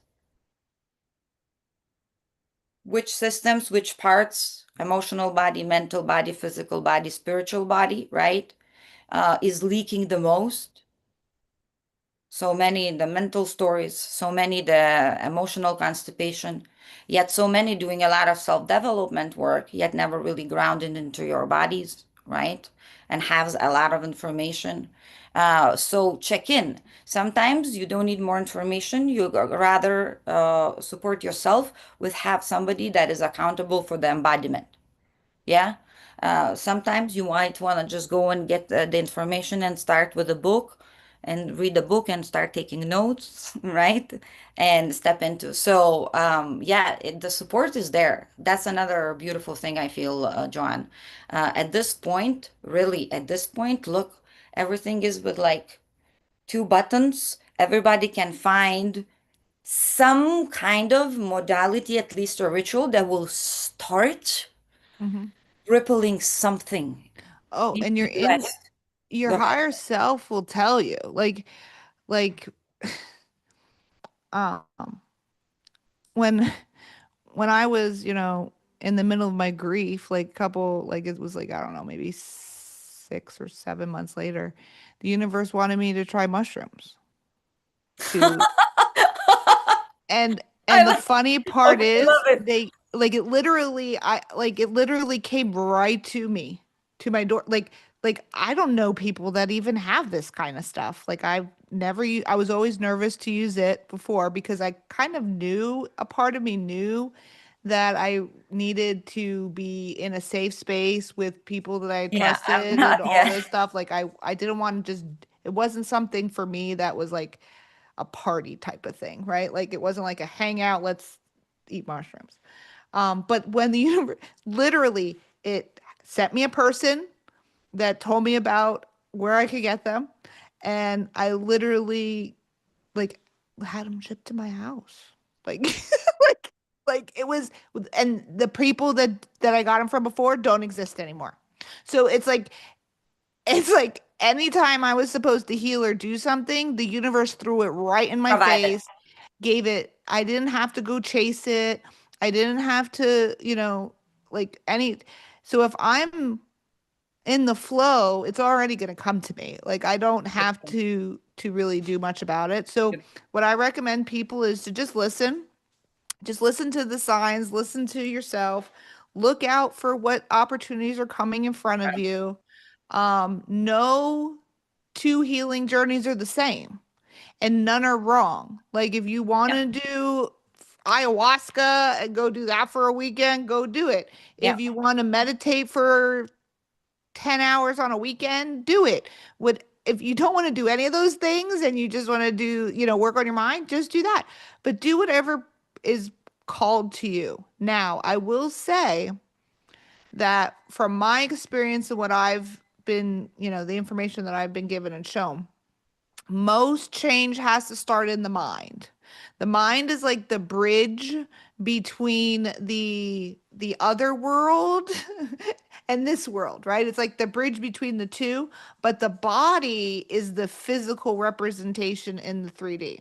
systems, which parts, emotional body, mental body, physical body, spiritual body, right, is leaking the most. So many the mental stories, so many the emotional constipation, yet so many doing a lot of self-development work, yet never really grounded into your bodies, right? And has a lot of information. So check in. Sometimes you don't need more information. You rather support yourself with have somebody that is accountable for the embodiment. Yeah. Sometimes you might want to just go and get the information and start with a book and read the book and start taking notes, right? And step into. So, yeah, the support is there. That's another beautiful thing I feel, Joann. At this point, really, at this point, look, everything is with like two buttons. Everybody can find some kind of modality, at least a ritual that will start Hmm. rippling something Oh, deep and in the rest. your Go ahead. higher self will tell you. Like um when when I was, in the middle of my grief, like couple, like it was like, I don't know, maybe 6 or 7 months later, the universe wanted me to try mushrooms to, and I the like, funny part okay, I is love it. they like it literally came right to me, to my door. Like I don't know people that even have this kind of stuff. Like I was always nervous to use it before because I kind of knew, a part of me knew that I needed to be in a safe space with people that I Yeah, I'm trusted not, and all yeah. this stuff. Like I didn't want to just, it wasn't something for me that was like a party type of thing, right? Like it wasn't like a hangout, let's eat mushrooms. But when the universe, literally, it sent me a person that told me about where I could get them, and I literally like had them shipped to my house, like like it was, and the people that I got them from before don't exist anymore. So it's like anytime I was supposed to heal or do something, the universe threw it right in my Provide it. face, gave it. I didn't have to go chase it. I didn't have to, like any. So if I'm in the flow, it's already going to come to me. Like I don't have to really do much about it. So what I recommend people is to just listen. Just listen to the signs, listen to yourself, look out for what opportunities are coming in front of you. No two healing journeys are the same and none are wrong. Like if you want Yep, to do ayahuasca and go do that for a weekend, go do it. If yep, you want to meditate for 10 hours on a weekend, do it. Would If you don't want to do any of those things and you just want to do, work on your mind, just do that. But do whatever is called to you. Now, I will say that from my experience and what I've been, the information that I've been given and shown, most change has to start in the mind. The mind is like the bridge between the other world and this world, right? It's like the bridge between the two, but the body is the physical representation in the 3D.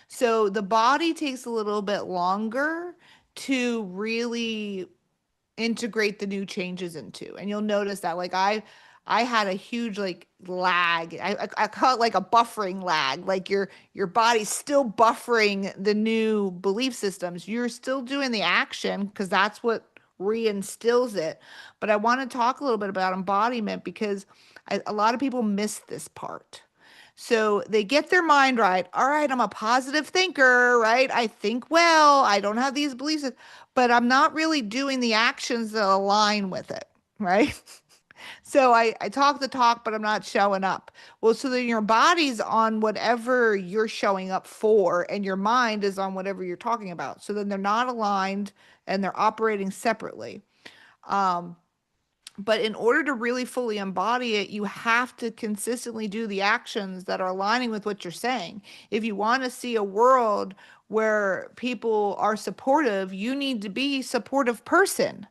So the body takes a little bit longer to really integrate the new changes into. And you'll notice that like I had a huge like lag. I call it like a buffering lag. Like your body's still buffering the new belief systems. You're still doing the action because that's what reinstills it. But I want to talk a little bit about embodiment because a lot of people miss this part. So they get their mind right. All right, I'm a positive thinker, right? I think well, I don't have these beliefs, but I'm not really doing the actions that align with it, right? So I talk the talk, but I'm not showing up. Well, so then your body's on whatever you're showing up for, and your mind is on whatever you're talking about. So then they're not aligned and they're operating separately. Um, but in order to really fully embody it, you have to consistently do the actions that are aligning with what you're saying. If you want to see a world where people are supportive, you need to be a supportive person.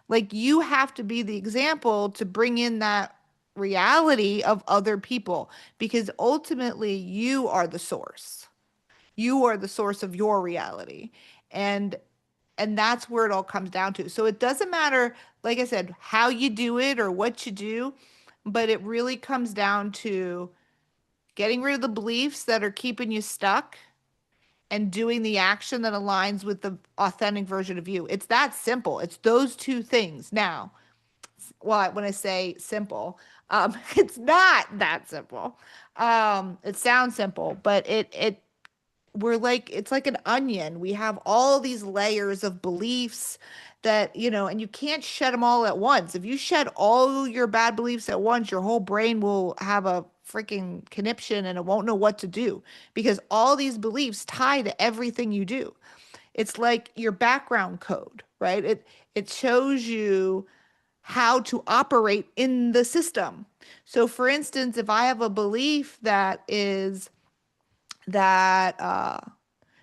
Like you have to be the example to bring in that reality of other people because ultimately you are the source. You are the source of your reality. And that's where it all comes down to. So it doesn't matter, like I said, how you do it or what you do, but it really comes down to getting rid of the beliefs that are keeping you stuck and doing the action that aligns with the authentic version of you. It's that simple. It's those two things. Now, well, when I say simple, it's not that simple. It sounds simple, but it we're like it's like an onion. We have all these layers of beliefs that, and you can't shed them all at once. If you shed all your bad beliefs at once, your whole brain will have a freaking conniption and it won't know what to do because all these beliefs tie to everything you do. It's like your background code, right? It shows you how to operate in the system. So for instance, if I have a belief that is that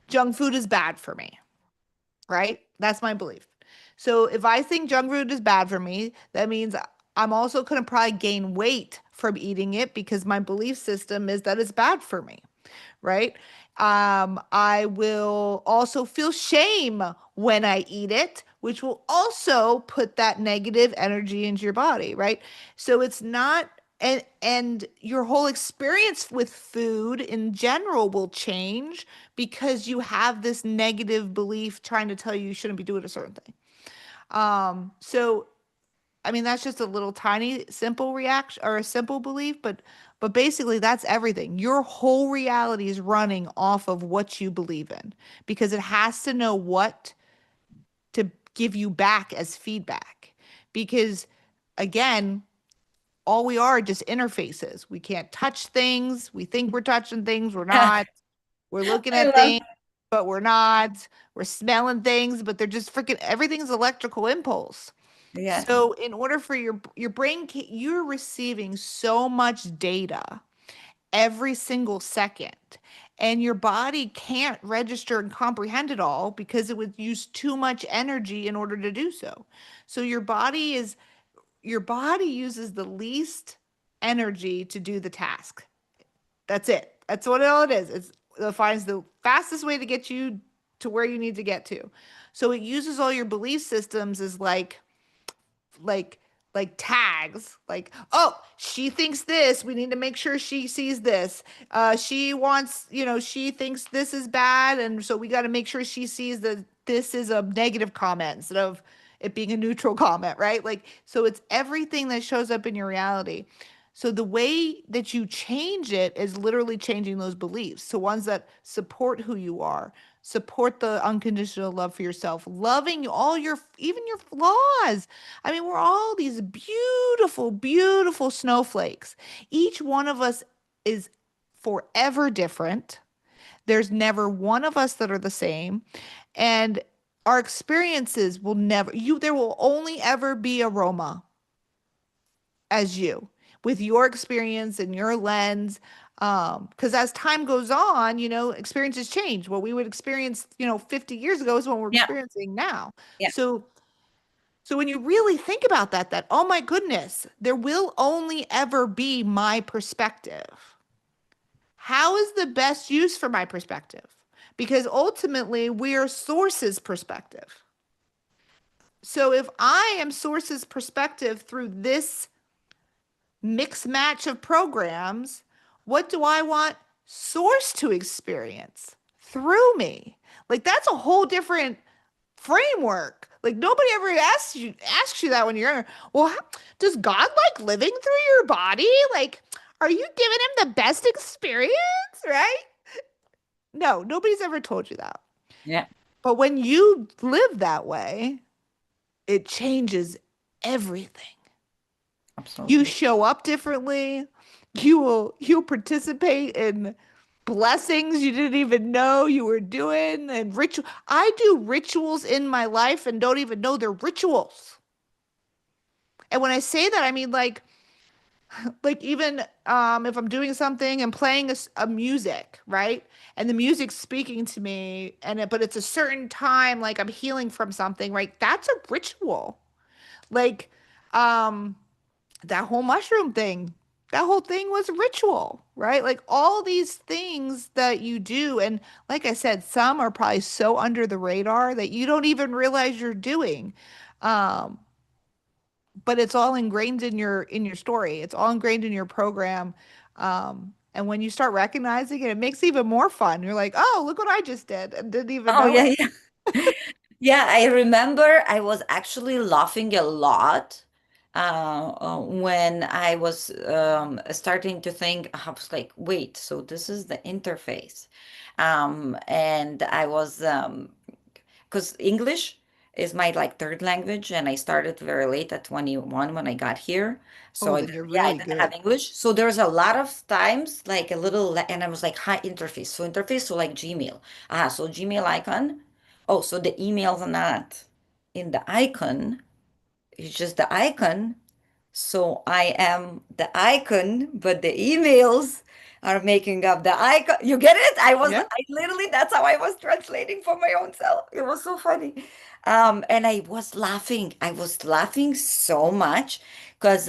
junk food is bad for me, right? That's my belief. So if I think junk food is bad for me, that means I'm also going to probably gain weight from eating it because my belief system is that it's bad for me, right? I will also feel shame when I eat it, which will also put that negative energy into your body, right? So it's not and your whole experience with food in general will change because you have this negative belief trying to tell you you shouldn't be doing a certain thing. So I mean, that's just a little tiny simple reaction or a simple belief, but basically that's everything. Your whole reality is running off of what you believe in because it has to know what to give you back as feedback. Because again, all we are just interfaces. We can't touch things. We think we're touching things, we're not. We're looking I at love. things, but we're not. We're smelling things, but they're just freaking everything's electrical impulse. Yes. So in order for your brain, you're receiving so much data every single second, and your body can't register and comprehend it all because it would use too much energy in order to do so. So your body uses the least energy to do the task. That's it. That's what all it is. It finds the fastest way to get you to where you need to get to. So it uses all your belief systems as like tags, like, oh, she thinks this, we need to make sure she sees this. She wants, she thinks this is bad, and so we got to make sure she sees that this is a negative comment instead of it being a neutral comment, right? Like, so it's everything that shows up in your reality. So the way that you change it is literally changing those beliefs. So ones that support who you are, support the unconditional love for yourself, loving all your, even your flaws. I mean, we're all these beautiful, beautiful snowflakes. Each one of us is forever different. There's never one of us that are the same. And our experiences will never, there will only ever be aroma as you with your experience and your lens. Because as time goes on, experiences change. What we would experience, 50 years ago is what we're Yeah. experiencing now. Yeah. So So when you really think about that, oh my goodness, there will only ever be my perspective. How is the best use for my perspective? Because ultimately, we are source's perspective. So if I am source's perspective through this mix match of programs, what do I want source to experience through me? Like that's a whole different framework. Like nobody ever asks you that when you're younger. Well, does God like living through your body? Like, are you giving him the best experience? Right? No, nobody's ever told you that. Yeah, But when you live that way, it changes everything. You absolutely. show up differently. You'll participate in blessings you didn't even know you were doing and ritual. I do rituals in my life and don't even know they're rituals. And when I say that, I mean like even if I'm doing something and playing a music, right? And the music's speaking to me but it's a certain time like I'm healing from something, right? That's a ritual. Like um that whole mushroom thing, that whole thing was ritual, right? Like all these things that you do. And like I said, some are probably so under the radar that you don't even realize you're doing. Um, but it's all ingrained in your story. It's all ingrained in your program. And when you start recognizing it, it makes it even more fun. You're like, oh, look what I just did and didn't even Oh, know yeah, it. yeah. Yeah, I remember I was actually laughing a lot when I was starting to think. I was like, wait, so this is the interface. And I was because English is my like third language, and I started very late at 21 when I got here. So Oh, I then didn't, you're yeah, I really didn't have good. English. So there's a lot of times like a little, and I was like, hi, interface. So interface, so like Gmail. So Gmail icon. Oh, so the emails are not in the icon. It's just the icon. So I am the icon, but the emails are making up the icon. You get it? Yeah. I literally, that's how I was translating for my own self. It was so funny. And I was laughing. I was laughing so much because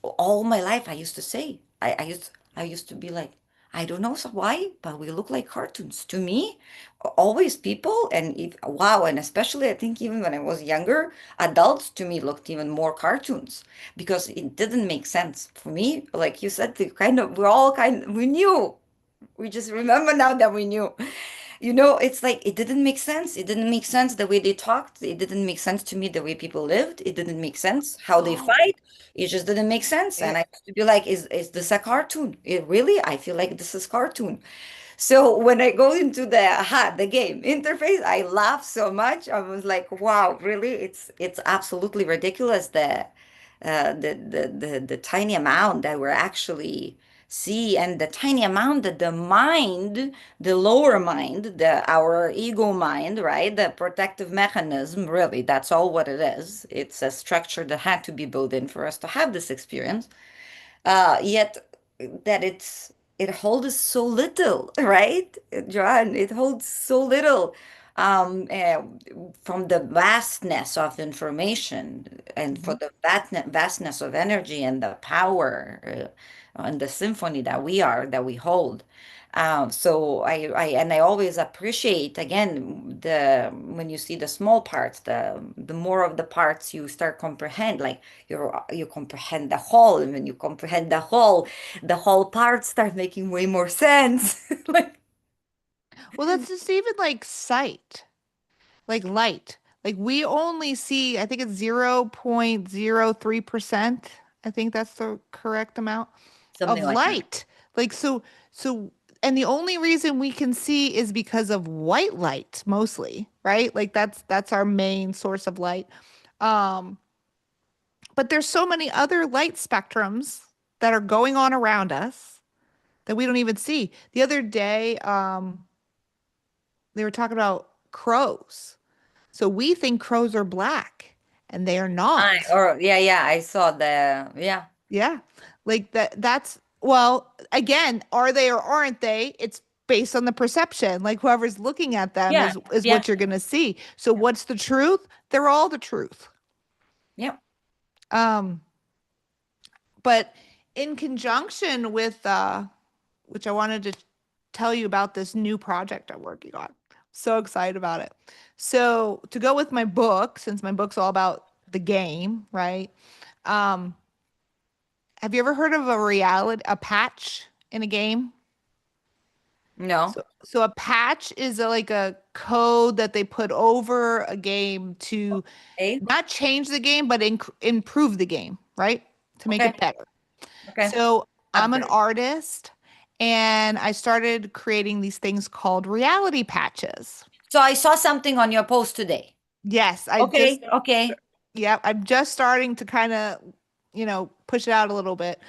all my life I used to say, I used to be like, I don't know so why, but we look like cartoons to me. Always people, and if, wow, and especially I think even when I was younger, adults to me looked even more cartoons because it didn't make sense for me. Like you said, we knew. We just remember now that we knew. It's like it didn't make sense. It didn't make sense the way they talked. It didn't make sense to me the way people lived. It didn't make sense how they Oh, fight. It just didn't make sense. And it, I used to be like, is this a cartoon? It really? I feel like this is cartoon. So when I go into the game interface, I laugh so much. I was like, wow, really? It's absolutely ridiculous the tiny amount that we're actually see and the tiny amount that the mind, the lower mind, the our ego mind, right? The protective mechanism, really, that's all what it is. It's a structure that had to be built in for us to have this experience yet that it holds so little, right, Joann? It holds so little um, uh, from the vastness of information and for Mhm. the vastness of energy and the power and the symphony that we are that we hold. So I always appreciate again the when you see the small parts, the more of the parts you start comprehend, like you comprehend the whole, and when you comprehend the whole parts start making way more sense. Like, Well, that's just even like sight, like light. Like we only see, I think it's 0.03%. I think that's the correct amount something of like that. light. Like so and the only reason we can see is because of white light mostly, right? Like that's our main source of light. Um, but there's so many other light spectrums that are going on around us that we don't even see. The other day, they were talking about crows. So we think crows are black, and they are not. Or yeah, yeah, I saw the Yeah. Like that's well, again, are they or aren't they? It's based on the perception. Like whoever's looking at them Yeah, is yeah, what you're going to see. So yeah, what's the truth? They're all the truth. yeah. Um, but in conjunction with which I wanted to tell you about this new project I'm working on. So excited about it. So to go with my book, since my book's all about the game, right? Um, have you ever heard of a patch in a game? No. So a patch is like a code that they put over a game to Okay, not change the game, but improve the game, right? To make okay, it better. okay. So I'm an Upgrade. artist and I started creating these things called reality patches. So I saw something on your post today. Yes, Okay, okay. yeah, I'm just starting to kind of, push it out a little bit.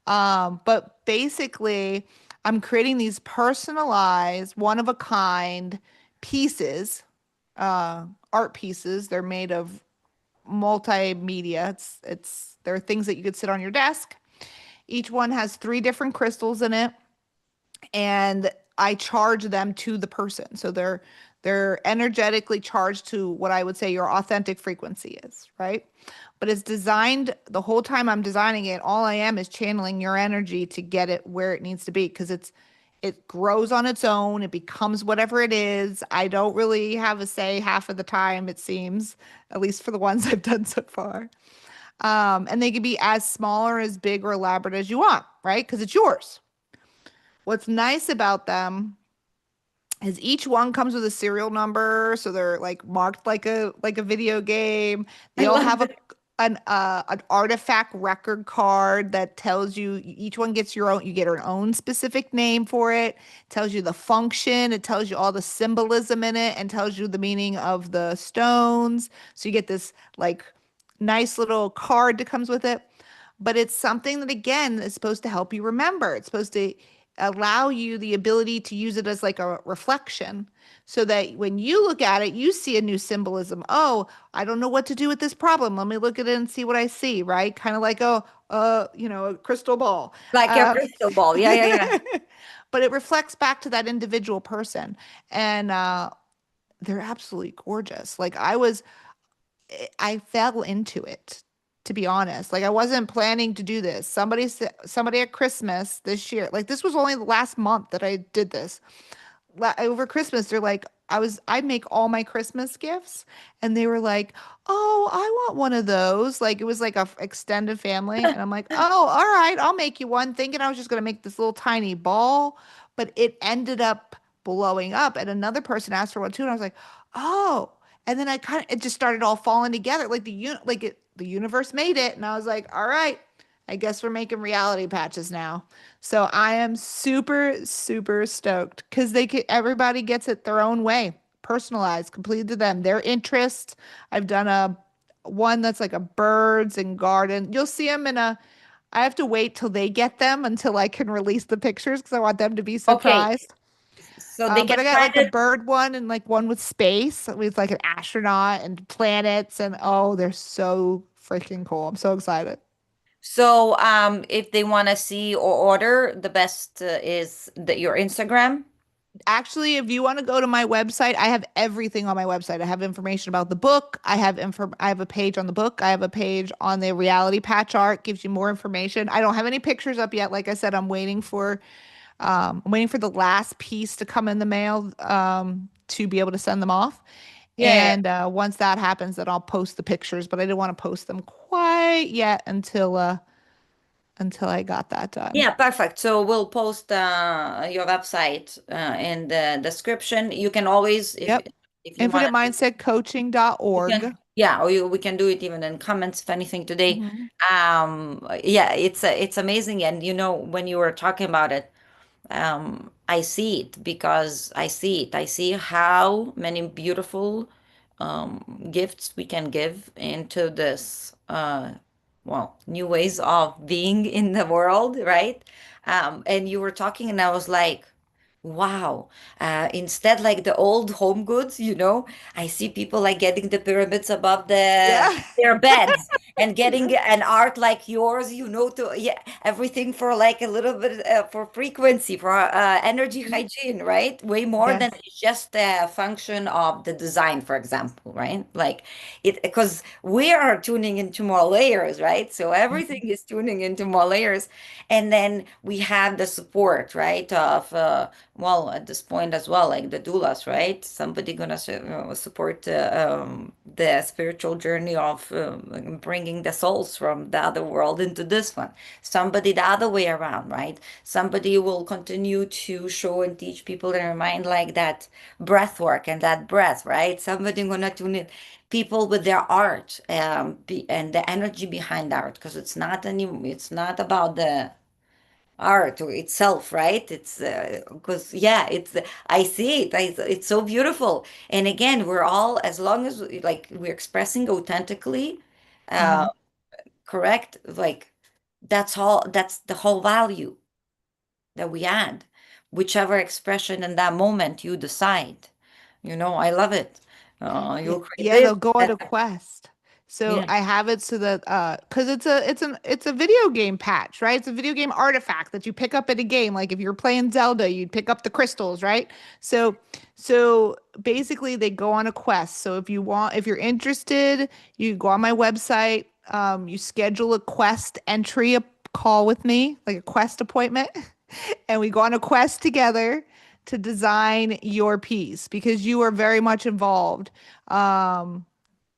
But basically, I'm creating these personalized, one of a kind pieces, art pieces. They're made of multimedia. They're things that you could sit on your desk. Each one has three different crystals in it, and I charge them to the person. So they're energetically charged to what I would say your authentic frequency is, right? But it's designed the whole time I'm designing it, all I am is channeling your energy to get it where it needs to be because it grows on its own, it becomes whatever it is. I don't really have a say half of the time, it seems, at least for the ones I've done so far. And they can be as small or as big or elaborate as you want, right? Because it's yours. What's nice about them is each one comes with a serial number, so they're like marked like a video game. I They all love have it. an artifact record card that tells you each one gets your own, you get your own specific name for it, tells you the function, it tells you all the symbolism in it, and tells you the meaning of the stones. So you get this like nice little card that comes with it. But it's something that again is supposed to help you remember. It's supposed to allow you the ability to use it as like a reflection so that when you look at it, you see a new symbolism. Oh, I don't know what to do with this problem. Let me look at it and see what I see, right? Kind of like a crystal ball. Like your Uh, crystal ball. Yeah, yeah, yeah. but it reflects back to that individual person. And they're absolutely gorgeous. I fell into it, to be honest. Like I wasn't planning to do this. Somebody at Christmas this year, like this was only the last month that I did this. Over Christmas, they're like, I make all my Christmas gifts, and they were like, "Oh, I want one of those." Like it was like a extended family, and I'm like, "Oh, all right, I'll make you one," thinking I was just gonna make this little tiny ball, but it ended up blowing up, and another person asked for one too, and I was like, "Oh," and then it just started all falling together, like the universe made it, and I was like, "All right, I guess we're making reality patches now." So I am super, super stoked because everybody gets it their own way, personalized, completely to them, their interests. I've done a one that's like a birds and garden. You'll see them I have to wait till they get them until I can release the pictures because I want them to be Okay. surprised. So they But can I got find like a it. bird one and like one with space with like an astronaut and planets and oh, they're so freaking cool. I'm so excited. So if they want to see or order, the best is your Instagram. Actually, if you want to go to my website, I have everything on my website. I have information about the book. I have a page on the book. I have a page on the reality patch art, gives you more information. I don't have any pictures up yet. Like I said, I'm waiting for the last piece to come in the mail to be able to send them off. Yeah, yeah, And once that happens, then I'll post the pictures, but I didn't want to post them quite yet until I got that done. yeah, perfect. So we'll post your website in the description. You can always, Yep. if you want to, you InfiniteMindsetCoaching.org. can, yeah, or we can do it even in comments if anything today. Mhm. Yeah, it's amazing, and when you were talking about it, I see it because I see it. I see how many beautiful gifts we can give into this, well, new ways of being in the world, right? And you were talking, and I was like, Wow. Instead, like the old home goods, I see people like getting the pyramids above Yeah. their beds and getting Yes. an art like yours, to yeah, everything for like a little bit for frequency, for energy Mhm. hygiene, right? Way more than Yes. it's just a function of the design, for example, right? Like it because we are tuning into more layers, right? So everything Mhm. is tuning into more layers. And then we have the support, right? Of well, at this point as well, like the doulas, right? Somebody gonna support the spiritual journey of bringing the souls from the other world into this one. Somebody the other way around, right? Somebody will continue to show and teach people and remind like that breath work and that breath, right? Somebody gonna tune in people with their art and the energy behind art because it's not about the art itself, right? It's because yeah, I see it. It's so beautiful. And again, we're all as long as like we're expressing authentically, uh, Mhm. correct? Like that's all. That's the whole value that we add, whichever expression in that moment you decide. I love it. Yeah, You'll create yeah, this. they'll go on a quest. So Yeah. I have it so that because it's a video game patch, right? It's a video game artifact that you pick up in a game. Like if you're playing Zelda, you'd pick up the crystals, right? So basically they go on a quest. So if you're interested, you go on my website, you schedule a quest entry a call with me, like a quest appointment, and we go on a quest together to design your piece because you are very much involved um,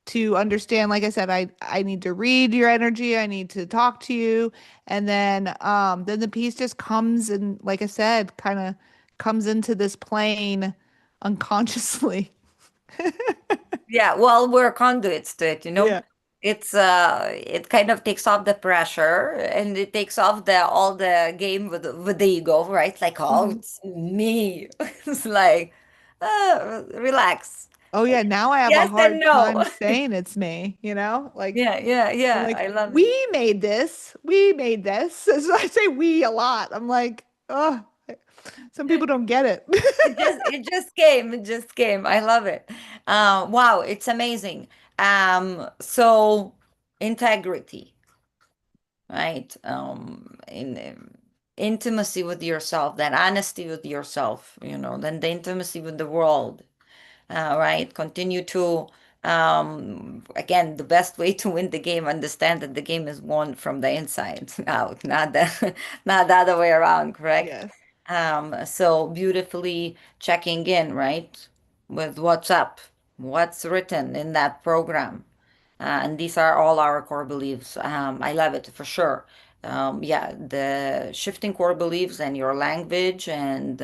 to understand. Like I said, I need to read your energy. I need to talk to you, and then the piece just comes and, like I said, kind of comes into this plane unconsciously. Yeah, well, we're conduits to it. Yeah. It kind of takes off the pressure and it takes off the all the game with the ego, right? Like, oh, Mhm. it's me. It's like, relax. Oh yeah, now I have a Yes and hard no. time saying it's me, you know? Like Yeah, yeah, I'm yeah. like, I love it. we made this. We made this. So I say we a lot. I'm like, oh, some people don't get it. It just came. It just came. I love it. Wow, it's amazing. So integrity. Right? In intimacy with yourself, that honesty with yourself, then the intimacy with the world, right? Continue to, again, the best way to win the game, understand that the game is won from the inside out, not the other way around, correct? Yes. So beautifully checking in, right? With what's up, what's written in that program. And these are all our core beliefs. I love it for sure. Yeah, the shifting core beliefs and your language, and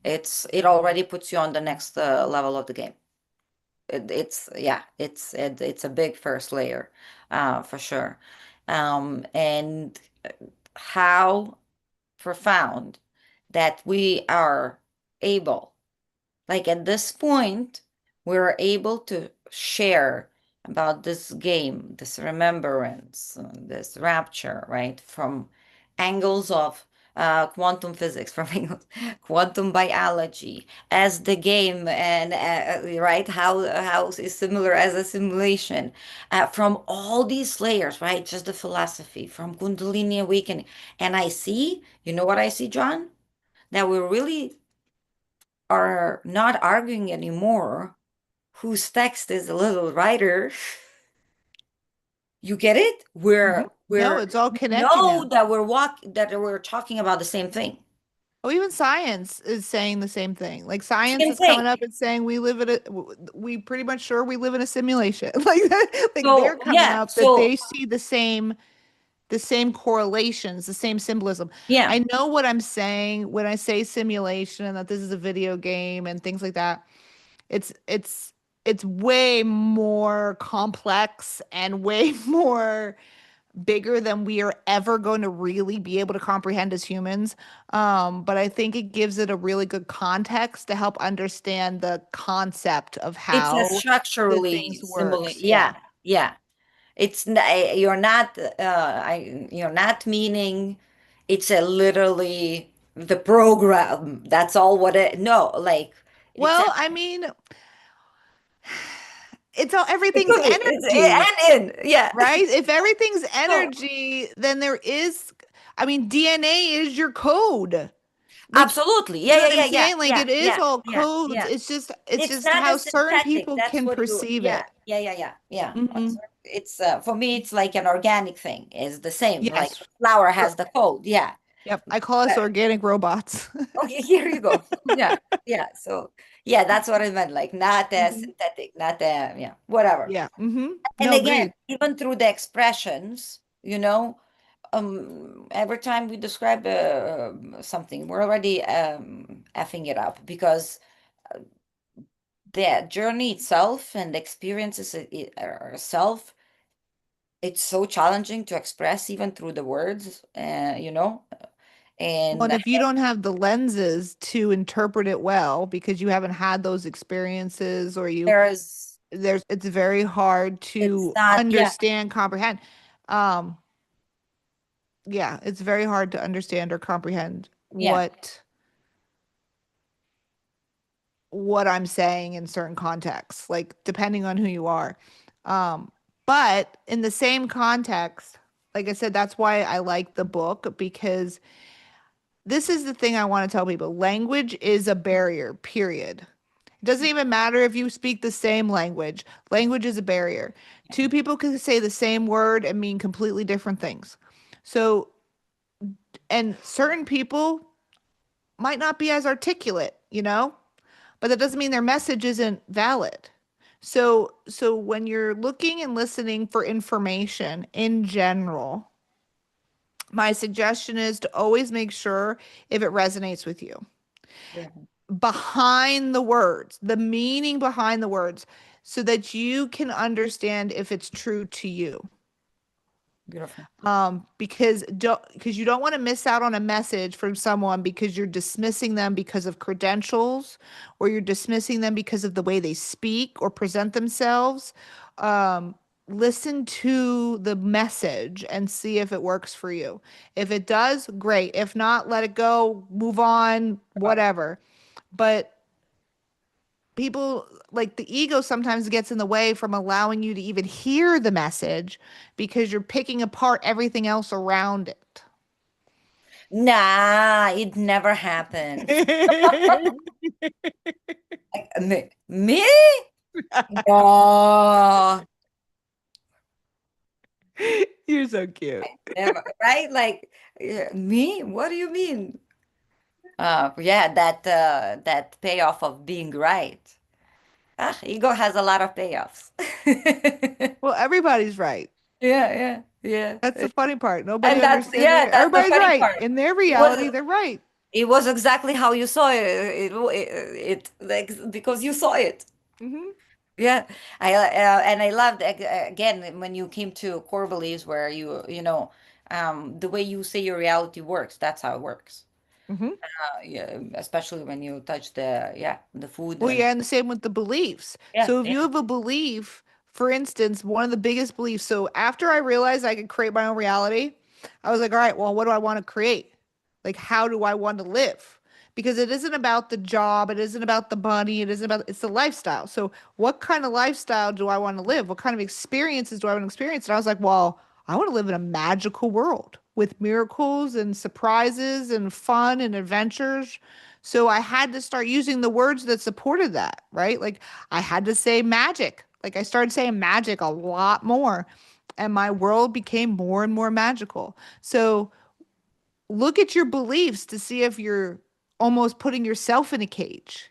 it already puts you on the next level of the game. It's a big first layer, for sure. And how profound that we are able like at this point, we're able to share about this game, this remembrance, this rapture, right? From angles of quantum physics, from angles, quantum biology, as the game, and right, how is similar as a simulation, from all these layers, right? Just the philosophy, from Kundalini awakening, and I see, you know what I see, John? That we're really are not arguing anymore whose text is a little writer. You get it? Hmm. No, it's all We connecting know now. that we're talking about the same thing. Oh, even science is saying the same thing. Like science Same is thing. coming up and saying we pretty much sure we live in a simulation. Like that, like they're So coming yeah, up that so they see the same correlations, the same symbolism. yeah, I know what I'm saying when I say simulation and that this is a video game and things like that. It's it's it's way more complex and way more bigger than we are ever going to really be able to comprehend as humans. But I think it gives it a really good context to help understand the concept of it's a how the structurally things similar. works. Yeah. Yeah, yeah. You're not you're not meaning it's a literally. the program. That's all what it, no, like it's Well, I mean, it's all it everything's could be. energy, And in. Yeah. right? If everything's So energy, then there is, I mean, DNA is your code. Like, absolutely. you Yeah, know yeah, what I'm yeah, yeah, saying? Like yeah, it is yeah, all yeah, codes. yeah. It's It's just not a how certain synthetic. people That's can what you, perceive yeah, it. yeah, yeah, yeah, yeah. Hmm. It's for me, it's like an organic thing. It's the same. Like Yes. flour Or- has the code. Yeah. Yep. I call us But organic robots. okay, here you go. Yeah, yeah. So yeah, that's what I meant. Like not Hmm. synthetic, not yeah, whatever. Yeah. Hmm. And No, again, agreed. even through the expressions, every time we describe something, we're already effing it up because the journey itself and the experiences itself, it's so challenging to express even through the words, Well, and and if you don't have the lenses to interpret it well because you haven't had those experiences or you there's, there's it's very hard it's to not, yeah, understand, comprehend. Um, yeah, it's very hard to understand or comprehend yeah, what I'm saying in certain contexts, like depending on who you are. Um, but in the same context, like I said, that's why I like the book because this is the thing I want to tell people. Language is a barrier, period. It doesn't even matter if you speak the same language. Language is a barrier. Two people can say the same word and mean completely different things. So, and certain people might not be as articulate, but that doesn't mean their message isn't valid. So when you're looking and listening for information in general, my suggestion is to always make sure if it resonates with you. yeah, Behind the words, the meaning behind the words, so that you can understand if it's true to you. beautiful. Because you don't want to miss out on a message from someone because you're dismissing them because of credentials or you're dismissing them because of the way they speak or present themselves. Um, Listen to the message and see if it works for you. If it does, great. If not, let it go, move on, whatever. But people like the ego sometimes gets in the way from allowing you to even hear the message because you're picking apart everything else around it. Nah, it never happens. Like, me? No, You're so cute. never, right? Like, me? What do you mean? Yeah, that payoff of being right. Ah, ego has a lot of payoffs. Well, everybody's right. Yeah, yeah, That's yeah. the funny part. Nobody And that's, understands yeah, it. that's the Everybody's funny right. part. In their It reality, was they're right. it was exactly how you saw it like because you saw it. Hmm. Yeah, and I loved again when you came to core beliefs where the way you say your reality works. That's how it works. Hmm. Yeah, especially when you touch the food Well, and yeah, and the same with the beliefs. yeah, So if yeah, you have a belief, for instance, one of the biggest beliefs. So after I realized I could create my own reality, I was like, all right, well, what do I want to create? Like, how do I want to live? Because it isn't about the job, it isn't about the money, it isn't about, it's the lifestyle. So what kind of lifestyle do I want to live? What kind of experiences do I want to experience? And I was like, well, I want to live in a magical world with miracles and surprises and fun and adventures. So I had to start using the words that supported that, right? Like I had to say magic. Like I started saying magic a lot more, and my world became more and more magical. So look at your beliefs to see if you're almost putting yourself in a cage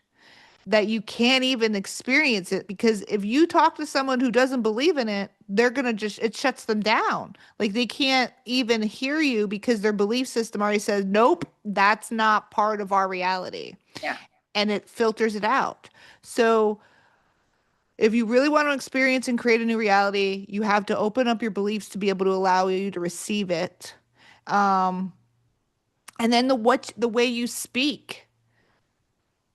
that you can't even experience it, because if you talk to someone who doesn't believe in it, they're going to just, it shuts them down. Like they can't even hear you because their belief system already says nope, that's not part of our reality, yeah. and it filters it out. So if you really want to experience and create a new reality, you have to open up your beliefs to be able to allow you to receive it. um and then the way you speak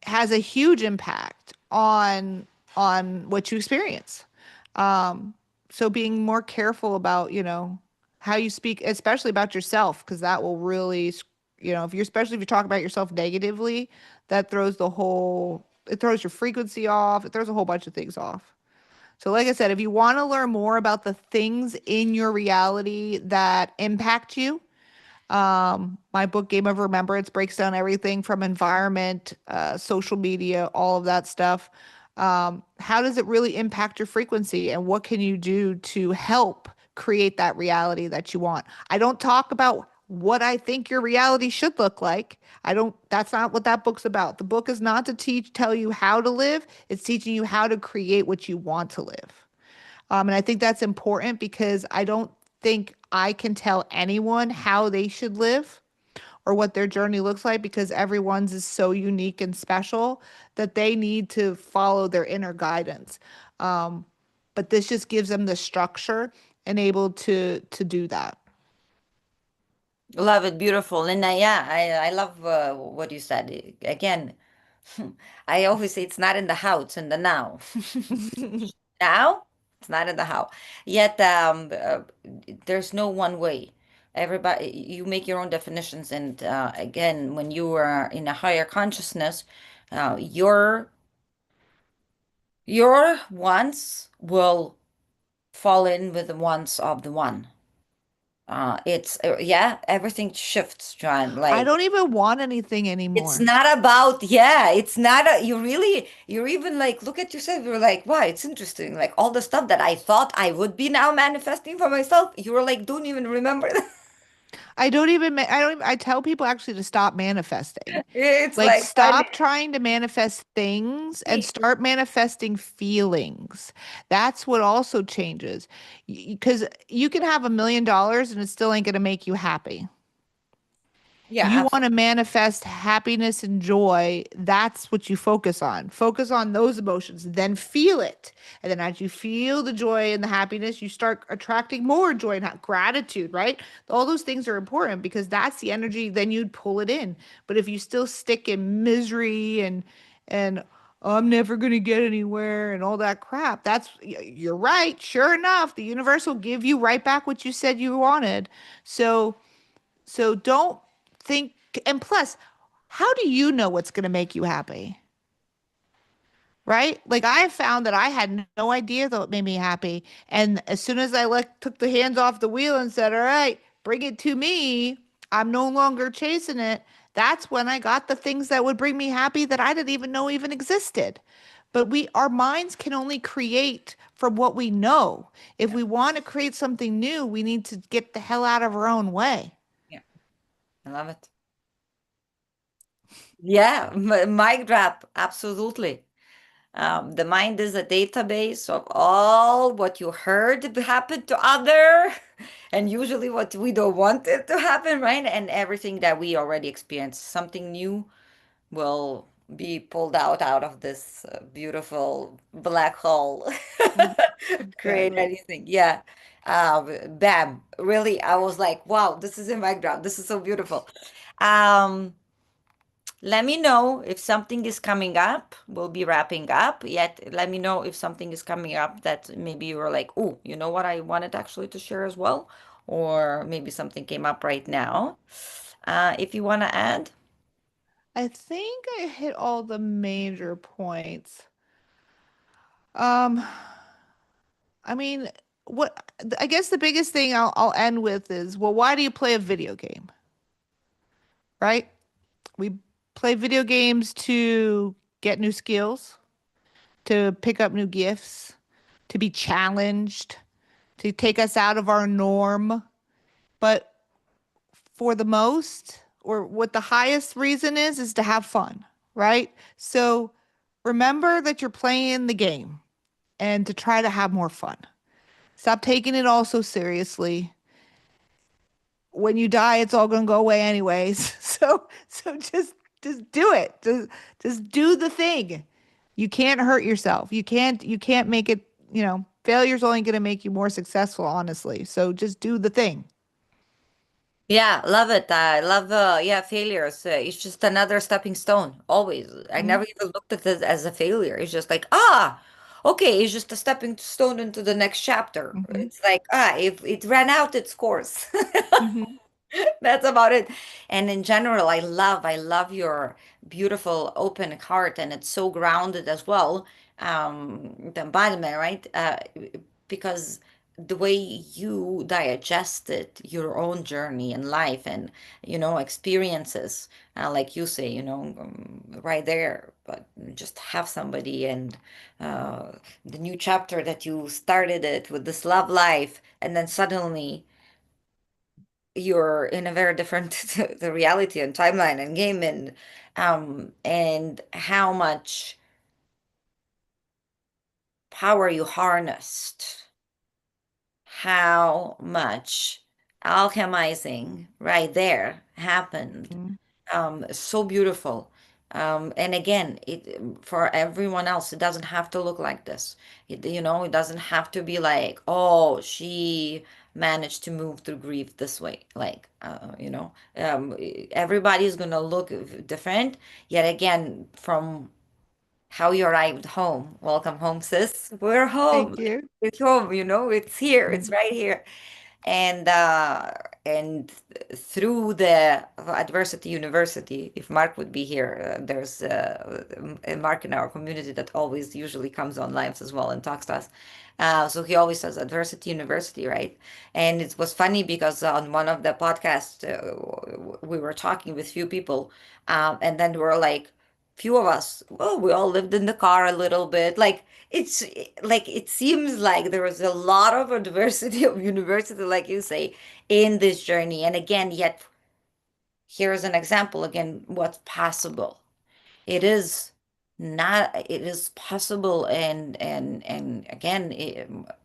has a huge impact on what you experience. Um, so being more careful about, how you speak, especially about yourself, because that will really, If you're, especially if you talk about yourself negatively, that throws it throws your frequency off. It throws a whole bunch of things off. So, like I said, if you want to learn more about the things in your reality that impact you, my book, Game of Remembrance, breaks down everything from environment, social media, all of that stuff. How does it really impact your frequency, and what can you do to help create that reality that you want? I don't talk about what I think your reality should look like. That's not what that book's about. The book is not to tell you how to live, it's teaching you how to create what you want to live. And I think that's important because I don't think I can tell anyone how they should live or what their journey looks like, because everyone's is so unique and special that they need to follow their inner guidance. Um, but this just gives them the structure and able to do that. Love it, beautiful. And yeah, I love what you said. Again, I always say it's not in the how, it's in the now. Now, it's not in the how. Yet, there's no one way. Everybody, you make your own definitions. And again, when you are in a higher consciousness, uh, your your wants will fall in with the wants of the one. It's yeah, everything shifts, John. I Like don't even want anything it's anymore. not about, yeah, it's not you really, you're even like, look at yourself, you're like, wow, it's interesting. Like all the stuff that I thought I would be now manifesting for myself, you were like, don't even remember that. I tell people actually to stop manifesting. It's Like, like funny. stop trying to manifest things and start manifesting feelings. That's what also changes. Because you can have $1 million and it still ain't going to make you happy. Yeah, You want to absolutely. manifest happiness and joy. That's what you focus on. Focus on those emotions, then feel it. And then as you feel the joy and the happiness, you start attracting more joy and gratitude, right? All those things are important because that's the energy, then you'd pull it in. But if you still stick in misery and I'm never going to get anywhere and all that crap, you're right. Sure enough, the universe will give you right back what you said you wanted. So don't think, and plus, how do you know what's going to make you happy? Right? Like I found that I had no idea that it made me happy. And as soon as took the hands off the wheel and said, "All right, bring it to me. I'm no longer chasing it." That's when I got the things that would bring me happy that I didn't even know even existed. But our minds can only create from what we know. If Yeah, we want to create something new, we need to get the hell out of our own way. yeah, I love it. Yeah, mic drop, absolutely. The mind is a database of all what you heard happen to other, and usually what we don't want it to happen, right? And everything that we already experienced, something new will be pulled out of this beautiful black hole. Create Exactly. anything, yeah. Bam! Really, I was like, wow, this is a mic drop. This is so beautiful. Um, let me know if something is coming up. We'll be wrapping up. Yet, let me know if something is coming up that maybe you were like, oh, you know what I wanted actually to share as well. Or maybe something came up right now. If you want to add, I think I hit all the major points. Um, I mean, I guess the biggest thing I'll end with is, well, why do you play a video game? Right? We play video games to get new skills, to pick up new gifts, to be challenged, to take us out of our norm. But for the most, or what the highest reason is to have fun, right? So remember that you're playing the game and to try to have more fun. Stop taking it all so seriously. When you die, it's all going to go away anyways. So just do it. Just do the thing. You can't hurt yourself. You can't make it, failure's only going to make you more successful, honestly. So just do the thing. yeah, love it. I love yeah, failures. It's just another stepping stone, always. I Mhm, never even looked at it as a failure. It's just like, okay, it's just a stepping stone into the next chapter. mhm, It's like, if it ran out its course. mhm. That's about it. And in general, I love your beautiful open heart, and it's so grounded as well. The embodiment, right? Because the way you digested your own journey in life and, experiences, like you say, right there, but just have somebody and uh, the new chapter that you started it with this love life, and then suddenly you're in a very different the reality and timeline and game and how much power you harnessed, how much alchemizing right there happened. Mhm. So beautiful. And again, it for everyone else, it doesn't have to look like this. It doesn't have to be like, oh, she managed to move through grief this way. Like, everybody's gonna look different. Yet again, from how you arrived home. Welcome home, sis. We're home. Thank you. It's home, it's here, it's Mhm. right here. And through the adversity university, if Mark would be here, there's a Mark in our community that always usually comes on lives as well and talks to us. So he always says adversity university, right? And it was funny because on one of the podcasts, we were talking with few people, and then we were like, few of us, well, we all lived in the car a little bit. It's like it seems like there was a lot of adversity of university, like you say, in this journey. And again, yet here's an example again, what's possible. It is not, it is possible, and again,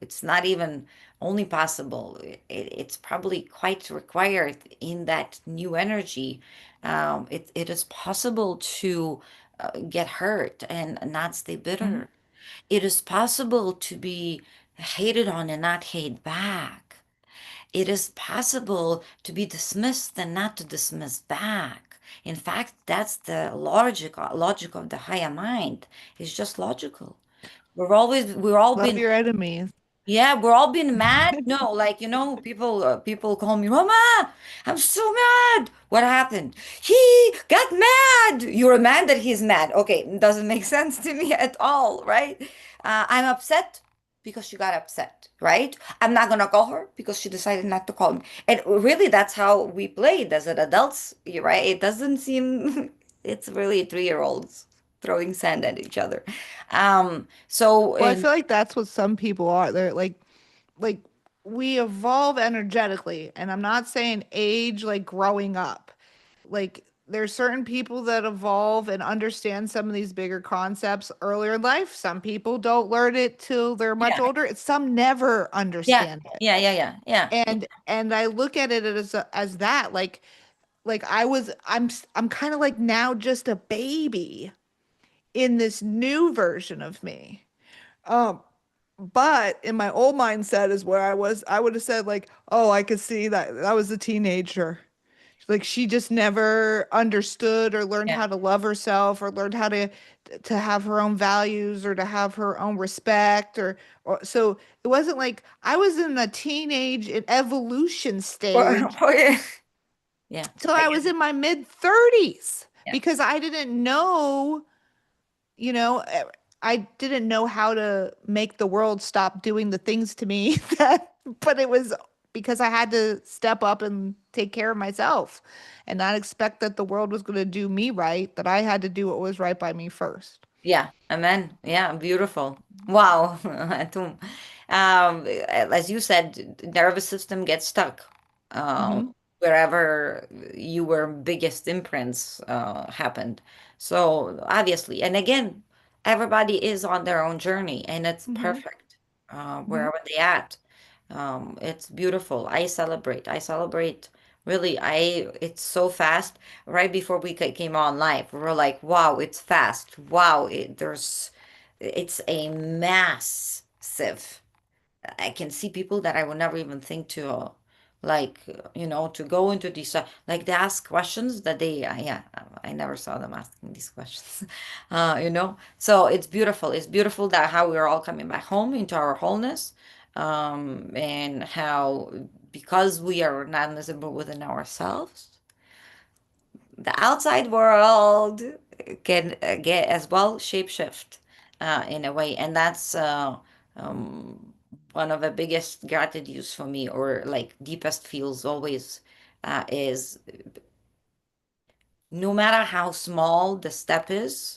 it's not even only possible. It's probably quite required in that new energy. It is possible to get hurt and not stay Mhm. bitter. It is possible to be hated on and not hate back. It is possible to be dismissed and not to dismiss back. In fact, that's the logic of the higher mind. It's just logical. We're all Love been your enemies. yeah, we're all being mad. No, like people call me Roma. I'm so mad. What happened? He got mad. You're mad that he's mad. Okay, it doesn't make sense to me at all, right? I'm upset because she got upset, right? I'm not gonna call her because she decided not to call me. And really, that's how we played as an adults, right? It doesn't seem it's really 3-year-olds throwing sand at each other. So Well, I and feel like that's what some people are. They're like we evolve energetically, and I'm not saying age like growing up. Like there's certain people that evolve and understand some of these bigger concepts earlier in life. Some people don't learn it till they're much yeah. older. Some never Yeah, understand it. yeah, yeah, yeah, yeah, yeah, And I look at it as that like I'm kind of like now just a baby in this new version of me. Um, but in my old mindset is where I would have said like, oh, I could see that was a teenager. Like she just never understood or learned yeah. how to love herself or learned how to have her own values or to have her own respect or so it wasn't like I was in a teenage evolution stage Yeah, yeah, till I I get was it. in my mid 30s Yeah, because I didn't know, you know, I didn't know how to make the world stop doing the things to me that, but it was because I had to step up and take care of myself and not expect that the world was going to do me right, that I had to do what was right by me first. yeah, amen. Yeah, beautiful. Wow. Atum. As you said, nervous system gets stuck Hmm. wherever your biggest imprints happened. So obviously, and again, everybody is on their own journey, and it's Hmm. perfect Hmm. wherever they at. It's beautiful. I celebrate. I celebrate. Really, it's so fast. Right before we came on live, we were like, wow, it's fast. Wow, it's a massive. I can see people that I would never even think to, to go into these, like they ask questions that yeah, I never saw them asking these questions, So it's beautiful. It's beautiful that how we're all coming back home into our wholeness, and how because we are not visible within ourselves, the outside world can get as well shapeshift in a way, and that's one of the biggest gratitudes for me, or like deepest feels always is no matter how small the step is,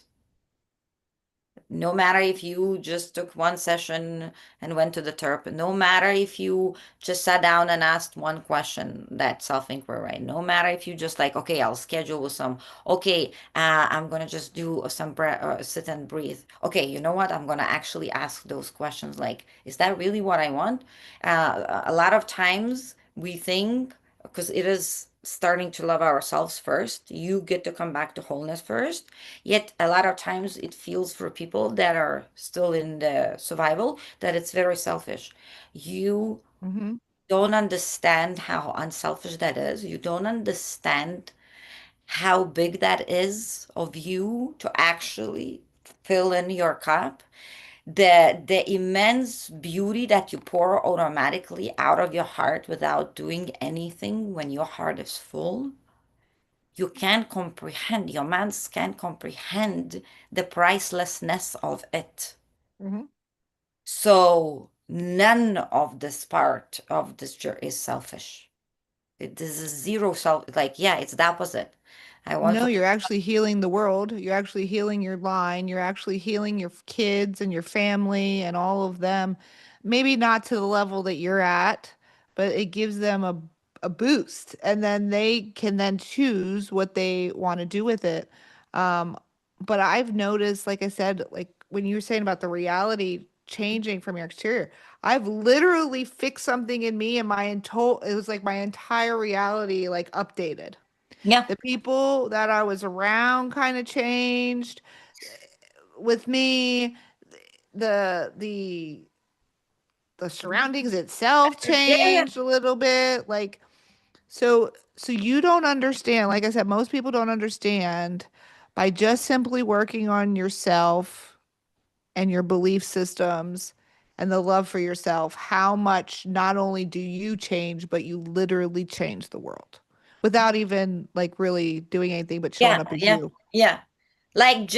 no matter if you just took one session and went to the terp, no matter if you just sat down and asked one question, that self-inquiry, right? No matter if you just like, okay, I'll schedule with some, okay, I'm gonna just do some sit and breathe. Okay, you know what? I'm gonna actually ask those questions like, is that really what I want? A lot of times we think, because it is starting to love ourselves first, you get to come back to wholeness first. Yet a lot of times it feels for people that are still in the survival that it's very selfish. You Mm-hmm. don't understand how unselfish that is. You don't understand how big that is of you to actually fill in your cup. The immense beauty that you pour automatically out of your heart without doing anything when your heart is full, you can't comprehend, your minds can't comprehend the pricelessness of it. Mm-hmm. So none of this part of this journey is selfish. This is zero self, like, yeah, it's the opposite. I want No, to, you're actually healing the world. You're actually healing your line. You're actually healing your kids and your family and all of them. Maybe not to the level that you're at, but it gives them a boost. And then they can then choose what they want to do with it. Um, but I've noticed, like I said, like when you were saying about the reality changing from your exterior, I've literally fixed something in me and it was like my entire reality like updated. yeah, The people that I was around kind of changed with me. The the surroundings itself yeah, yeah, changed a little bit. Like so you don't understand. Like I said, most people don't understand by just simply working on yourself and your belief systems and the love for yourself, how much not only do you change, but you literally change the world without even like really doing anything but showing yeah, up as yeah, you. yeah. Like,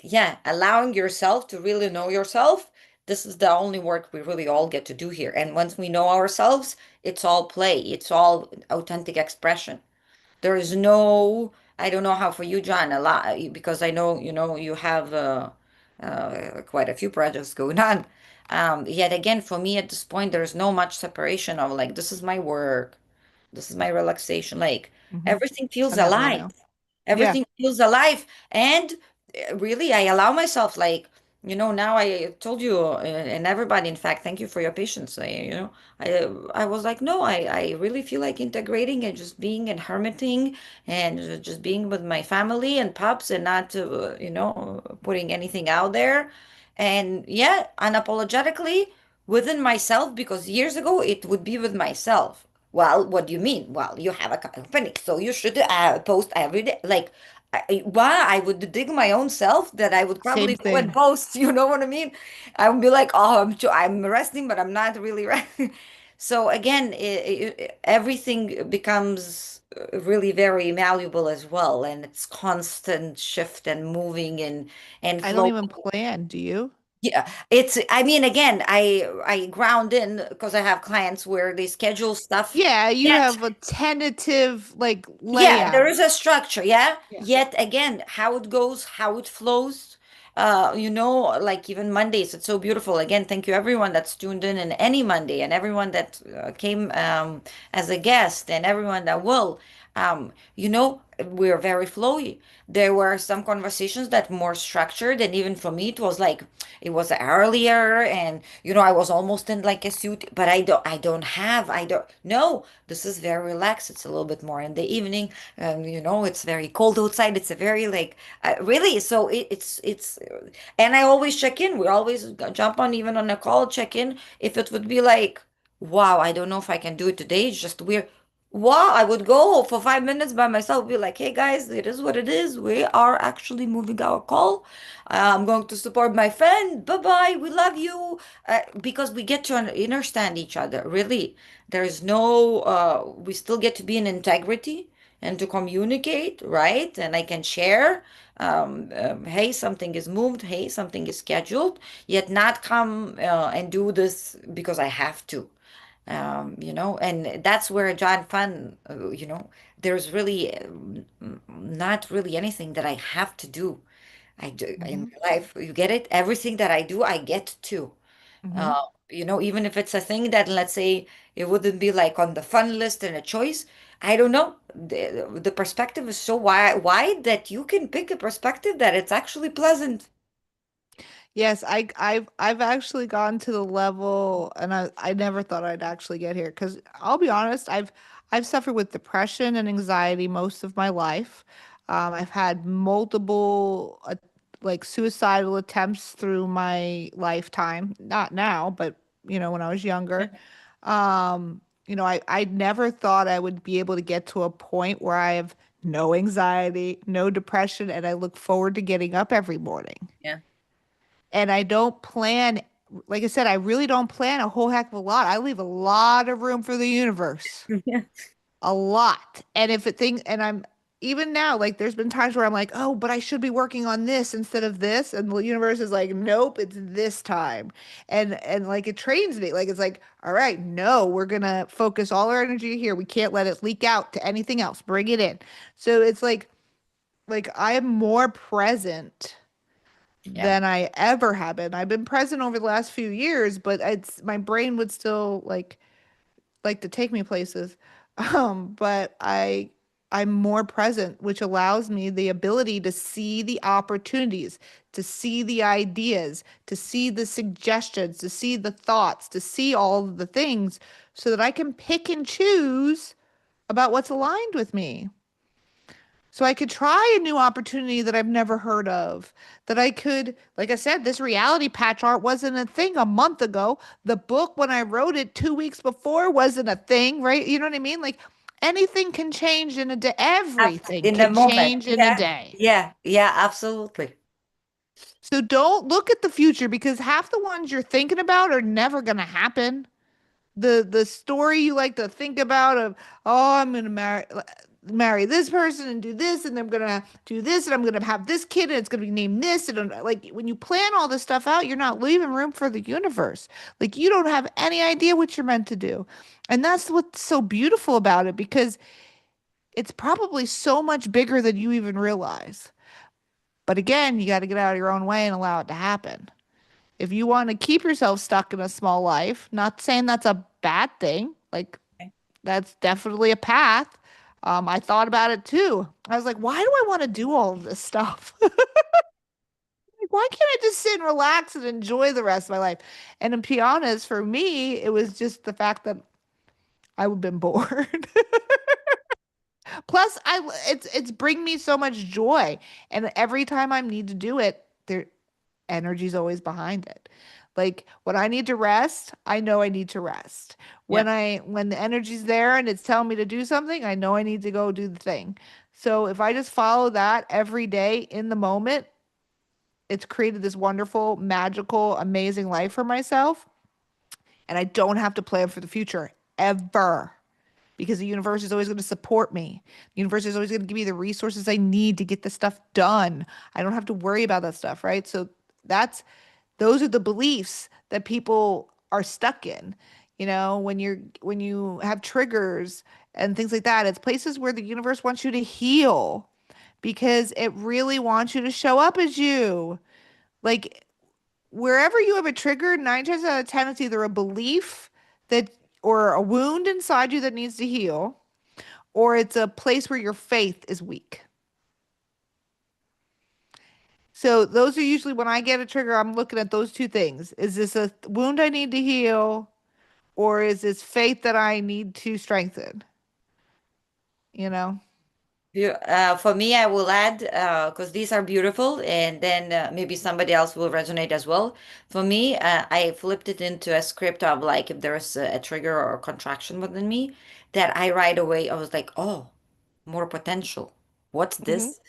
yeah, allowing yourself to really know yourself. This is the only work we really all get to do here. And once we know ourselves, it's all play, it's all authentic expression. There is no, I don't know how for you, John, a lot, because I know, you have quite a few projects going on. Yet again, for me at this point, there's no much separation of like, this is my work, this is my relaxation. Like Hmm. everything feels I'm that way alive. now. Yeah, Everything feels alive. And really, I allow myself, like, now I told you, and everybody, in fact, thank you for your patience. I was like, no, I really feel like integrating and just being and hermiting and just being with my family and pups and not, putting anything out there. And yeah, unapologetically within myself, because years ago it would be with myself. Well, what do you mean? Well, you have a company, so you should post every day. Like, why I would dig my own self that I would same probably go and thing. post. You know what I mean? I would be like, oh, I'm resting, but I'm not really resting. So again, everything becomes really very malleable as well, and it's constant shift and moving and I don't flow. even plan, do you? Yeah, I mean, again, I ground in because I have clients where they schedule stuff. Yeah, you Yet, have a tentative like yeah, there layout. is a structure, yeah. Yeah. Yet again, how it goes, how it flows, like even Mondays, it's so beautiful. Again, thank you everyone that's tuned in any Monday, and everyone that came as a guest, and everyone that will. We're very flowy. There were some conversations that more structured, and even for me, it was earlier, and I was almost in like a suit, but I don't. No, this is very relaxed. It's a little bit more in the evening. It's very cold outside. It's a very like really. So and I always check in. We always jump on, even on a call, check in. If it would be like, wow, I don't know if I can do it today. It's just weird. Wow, I would go for 5 minutes by myself, be like, hey guys, it is what it is. We are actually moving our call. I'm going to support my friend. Bye-bye. We love you. Because we get to understand each other. Really. There's no, we still get to be in integrity and to communicate, right? And I can share, hey, something is moved. Hey, something is scheduled, yet not come and do this because I have to. And that's where John Fun, there's really not really anything that I have to do. I do in Hmm. my life. You get it? Everything that I do, I get to. Hmm. Uh, Even if it's a thing that, let's say, it wouldn't be like on the fun list and a choice. I don't know. The perspective is so wide that you can pick a perspective that it's actually pleasant. Yes, I've actually gone to the level, and I never thought I'd actually get here because I'll be honest, I've suffered with depression and anxiety most of my life. I've had multiple like suicidal attempts through my lifetime. Not now, but when I was younger. I never thought I would be able to get to a point where I have no anxiety, no depression, and I look forward to getting up every morning. Yeah. And I don't plan, like I said, I really don't plan a whole heck of a lot. I leave a lot of room for the universe, Yeah. a lot. And if it thing, and I'm even now, like there's been times where I'm like, oh, but I should be working on this instead of this, and the universe is like, nope, it's this time. And like it trains me, like it's like, all right, no, we're gonna focus all our energy here. We can't let it leak out to anything else. Bring it in. So it's like I am more present Yeah. than I ever have been. I've been present over the last few years, but it's my brain would still like to take me places. But I'm more present, which allows me the ability to see the opportunities, to see the ideas, to see the suggestions, to see the thoughts, to see all of the things so that I can pick and choose about what's aligned with me. So I could try a new opportunity that I've never heard of. That I could, like I said, this reality patch art wasn't a thing a month ago. The book, when I wrote it 2 weeks before, wasn't a thing, right? You know what I mean? Like anything can change in a day. Everything In the can moment. change in a Yeah. day. Yeah. Yeah. Absolutely. So don't look at the future because half the ones you're thinking about are never going to happen. The story you like to think about of, oh, I'm gonna marry this person and do this and I'm gonna do this and I'm gonna have this kid and it's gonna be named this and like when you plan all this stuff out, you're not leaving room for the universe. Like you don't have any idea what you're meant to do. And that's what's so beautiful about it because it's probably so much bigger than you even realize. But again, you got to get out of your own way and allow it to happen. If you want to keep yourself stuck in a small life, not saying that's a bad thing, like that's definitely a path. I thought about it too. I was like, why do I want to do all of this stuff? Like, why can't I just sit and relax and enjoy the rest of my life? And to be honest, for me, it was just the fact that I would have been bored. Plus, it's bring me so much joy, and every time I need to do it, there energy's always behind it. Like when I need to rest, I know I need to rest. Yeah. When the energy's there and it's telling me to do something, I know I need to go do the thing. So if I just follow that every day in the moment, it's created this wonderful, magical, amazing life for myself. And I don't have to plan for the future ever because the universe is always going to support me. The universe is always going to give me the resources I need to get the stuff done. I don't have to worry about that stuff, right? So that's those are the beliefs that people are stuck in. When you have triggers and things like that, it's places where the universe wants you to heal because it really wants you to show up as you. Like wherever you have a trigger, 9 times out of 10, it's either a belief that or a wound inside you that needs to heal, or it's a place where your faith is weak. So those are usually when I get a trigger, I'm looking at those two things. Is this a wound I need to heal, or is this faith that I need to strengthen? You know? For me, I will add, because these are beautiful, and then maybe somebody else will resonate as well. For me, I flipped it into a script of like if there's a trigger or a contraction within me, that I right away, I was like, oh, more potential. What's Hmm. this?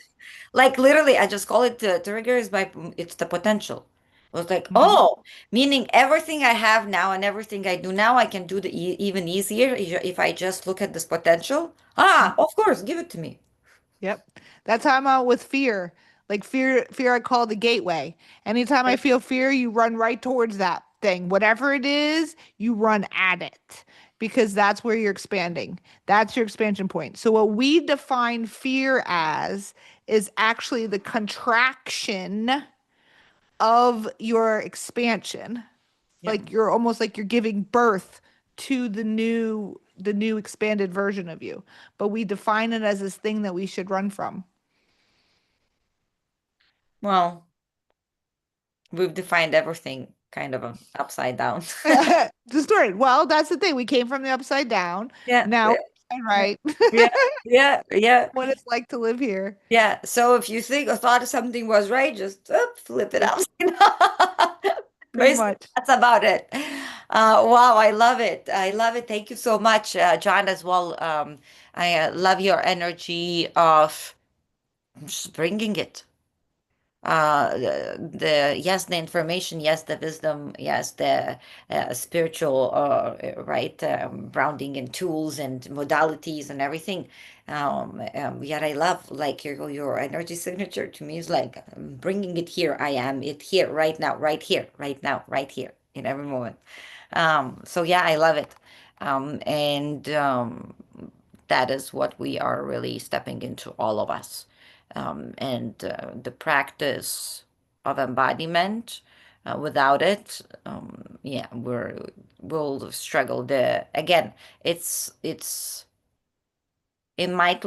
Like literally, I just call it the trigger is by it's the potential. I was like, Hmm. oh, meaning everything I have now and everything I do now, I can do the even easier if I just look at this potential. Ah, of course, give it to me. Yep. That's how I'm out with fear. Like fear I call the gateway. Anytime I feel fear, you run right towards that thing. Whatever it is, you run at it because that's where you're expanding. That's your expansion point. So what we define fear as is actually the contraction of your expansion. Yeah. Like you're almost like you're giving birth to the new expanded version of you. But we define it as this thing that we should run from. Well, we've defined everything kind of upside down. Distorted. Well, that's the thing. We came from the upside down. Yeah, Now yeah, we're upside right. yeah, yeah, yeah, What it's like to live here. yeah. So if you think or thought something was right, just flip it Flip upside it. down. Pretty Basically, much. that's about it. Wow, I love it. I love it. Thank you so much, John, as well. I love your energy of just bringing it. The yes, the information, yes, the wisdom, yes, the spiritual, right, grounding and tools and modalities and everything. Yet I love like your energy signature to me is like bringing it here. I am it here right now, right here, right now, right here in every moment. So yeah, I love it. And that is what we are really stepping into, all of us. And the practice of embodiment, without it, yeah, we'll struggle. The again, it's it might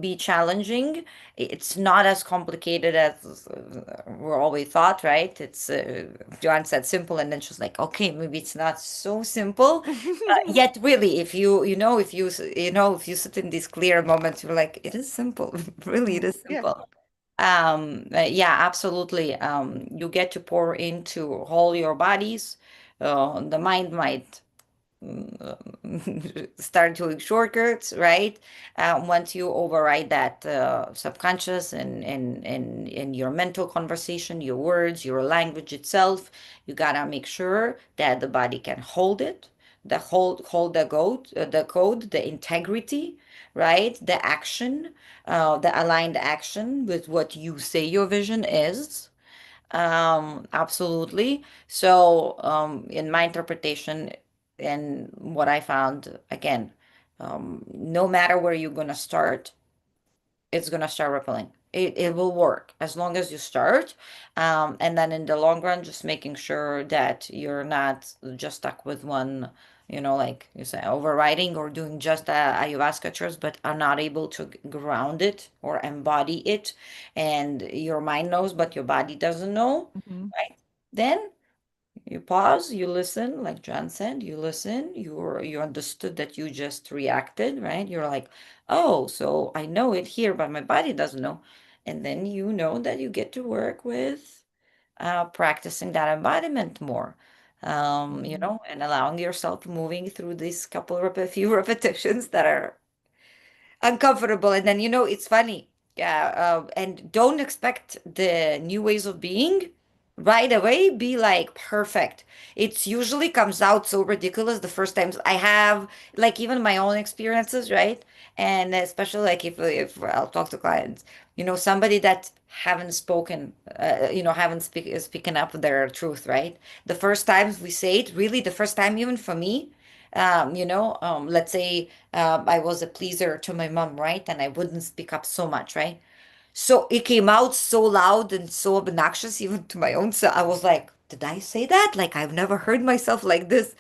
be challenging. It's not as complicated as we're always thought, right? It's Joanne said simple, and then she's like, okay, maybe it's not so simple. Yet, really, if if you sit in these clear moments, you're like, it is simple. Really, it is Yeah. simple. Yeah, absolutely. You get to pour into all your bodies. The mind might start doing shortcuts, right? Once you override that subconscious and your mental conversation, your words, your language itself, you gotta make sure that the body can hold it, hold the code, the integrity, right? The action, the aligned action with what you say your vision is. Absolutely. So, in my interpretation and what I found, again, no matter where you're gonna start, it's gonna start rippling. It will work as long as you start. And then in the long run, just making sure that you're not just stuck with one, like you say, overriding or doing just ayahuasca chores, but are not able to ground it or embody it. And your mind knows, but your body doesn't know, Mhm. right? Then you pause, you listen, like John said, you listen, you understood that you just reacted, right? You're like, oh, so I know it here, but my body doesn't know. And then you know that you get to work with practicing that embodiment more. Mhm. And allowing yourself moving through these few repetitions that are uncomfortable. And then, it's funny. Yeah. And don't expect the new ways of being right away be like perfect. It's usually comes out so ridiculous the first times I have, like even my own experiences, right? And especially like if I'll talk to clients, somebody that haven't spoken, haven't speaking up their truth, right? The first times we say it, really, the first time even for me, let's say I was a pleaser to my mom, right? And I wouldn't speak up so much, right? So it came out so loud and so obnoxious, even to my own self. I was like, did I say that? Like, I've never heard myself like this.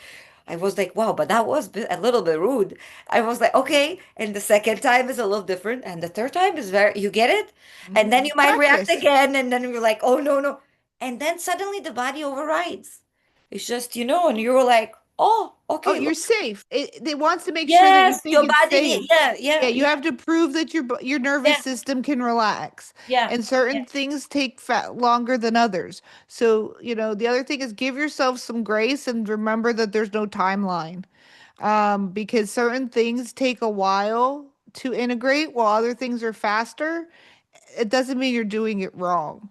I was like, wow, but that was a little bit rude. I was like, okay. And the second time is a little different. And the third time is you get it? And then Mhm. you might react Practice. again. And then you're like, oh, no, no. And then suddenly the body overrides. It's just, and you were like, Oh, Oh, okay. you're safe. It wants to make sure that you Yes, think your it's body safe. need, yeah, Yeah, yeah, you yeah, have to prove that your nervous yeah, system can relax. yeah, And yeah. certain things take longer than others. So, the other thing is give yourself some grace and remember that there's no timeline. Because certain things take a while to integrate while other things are faster. It doesn't mean you're doing it wrong.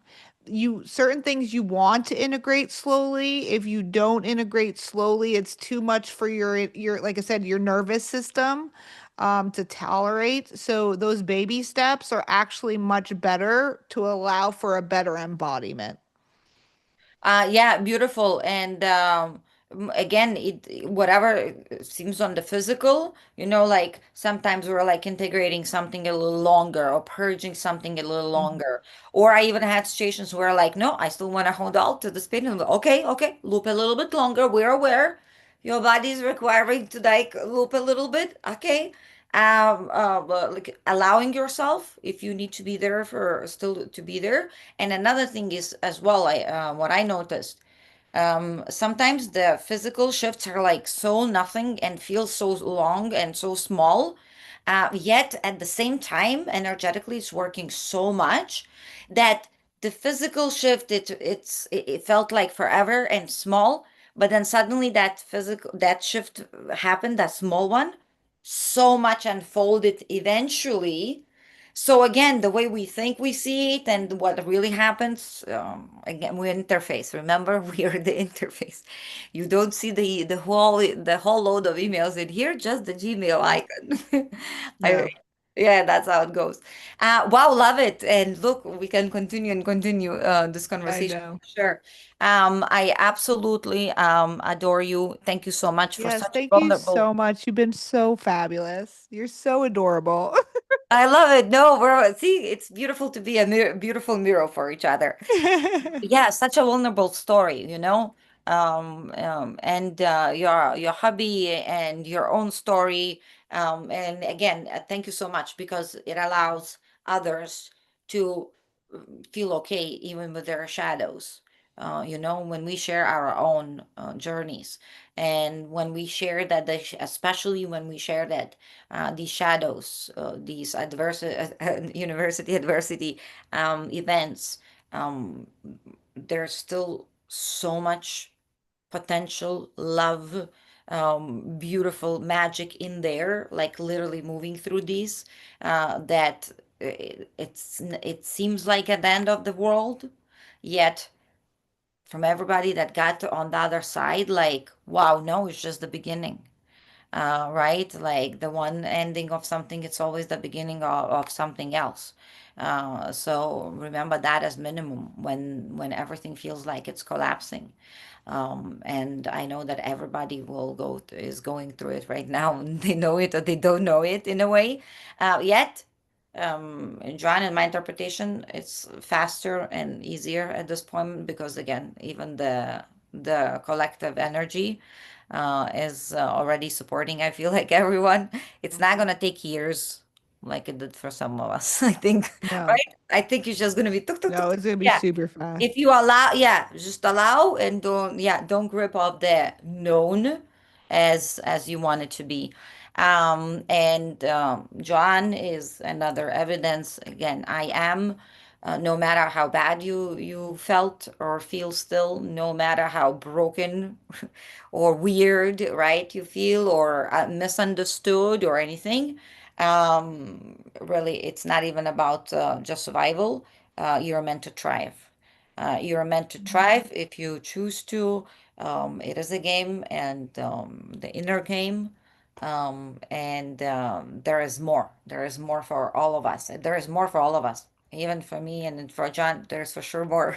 You certain things you want to integrate slowly. If you don't integrate slowly, it's too much for your like I said, your nervous system to tolerate. So those baby steps are actually much better to allow for a better embodiment. Yeah, beautiful. And again, it whatever seems on the physical, like sometimes we're like integrating something a little longer or purging something a little Mhm. longer. Or I even had situations where like, no, I still want to hold on to the spin. And okay, okay, loop a little bit longer. We're aware your body is requiring to like loop a little bit. Okay. But, like allowing yourself if you need to be there for still to be there. And another thing is as well, what I noticed, sometimes the physical shifts are like so nothing and feel so long and so small. Yet at the same time, energetically, it's working so much that the physical shift, it felt like forever and small, but then suddenly that shift happened, that small one, so much unfolded eventually. So again, the way we think we see it and what really happens, again, we interface. Remember, we are the interface. You don't see the whole load of emails in here, just the Gmail Nope. icon. I, No, yeah, that's how it goes. Wow, love it. And look, we can continue and continue this I conversation. know. Sure. I absolutely adore you. Thank you so much for Yes, such thank you vulnerable. so much. You've been so fabulous. You're so adorable. I love it. No, see, it's beautiful to be a beautiful mirror for each other. Yeah, such a vulnerable story, and your hobby and your own story. And again, thank you so much because it allows others to feel okay even with their shadows. When we share our own journeys, and when we share that, especially when we share that these shadows, these university adversity events, um, there's still so much potential love, beautiful magic in there, like literally moving through these, that it seems like at the end of the world, yet from everybody that got on the other side, like, wow, no, it's just the beginning. Right? Like the one ending of something, it's always the beginning of something else. So remember that as minimum when everything feels like it's collapsing. And I know that everybody is going through it right now. They know it or they don't know it in a way. Yet, Joanne, in my interpretation, it's faster and easier at this point because again, even the collective energy is already supporting. I feel like everyone. It's not Mhm. gonna take years like it did for some of us. I think, No, right? I think it's just gonna be tuk tuk tuk no, tuk. it's gonna be Yeah, super fast. if you allow, yeah, just allow and don't grip of the known as you want it to be. And Joanne is another evidence. Again, I am. No matter how bad you felt or feel still, no matter how broken or weird, right, you feel or misunderstood or anything, really, it's not even about just survival. You're meant to thrive. You're meant to Mhm. thrive if you choose to. It is a game and the inner game. And there is more. There is more for all of us. There is more for all of us. Even for me and for John, there's for sure more.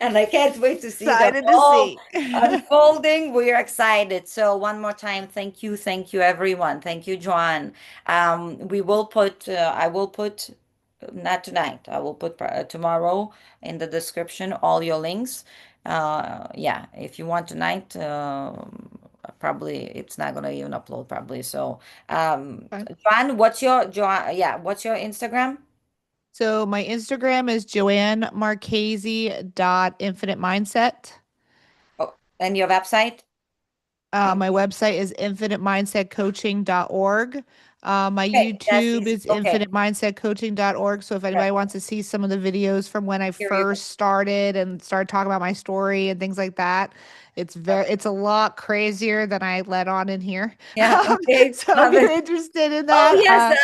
And I can't wait to see them Excited to all see. unfolding. We are excited. So one more time, thank you, everyone. Thank you, Joanne. I will put not tonight. I will put tomorrow in the description all your links. Yeah, if you want tonight, probably it's not gonna even upload probably. So, Okay. Joanne, Joanne? Yeah, what's your Instagram? So my Instagram is Joann Marchese dot infinite mindset. Oh, and your website? My Okay. website is infinitemindsetcoaching.org. My Okay, that's YouTube easy. is Okay. infinitemindsetcoaching.org. So if Yeah. anybody wants to see some of the videos from when I Here you go. first started and started talking about my story and things like that, Love it. it's a lot crazier than I let on in here. Yeah. Okay. So if Love you're it. interested in Oh that, yes,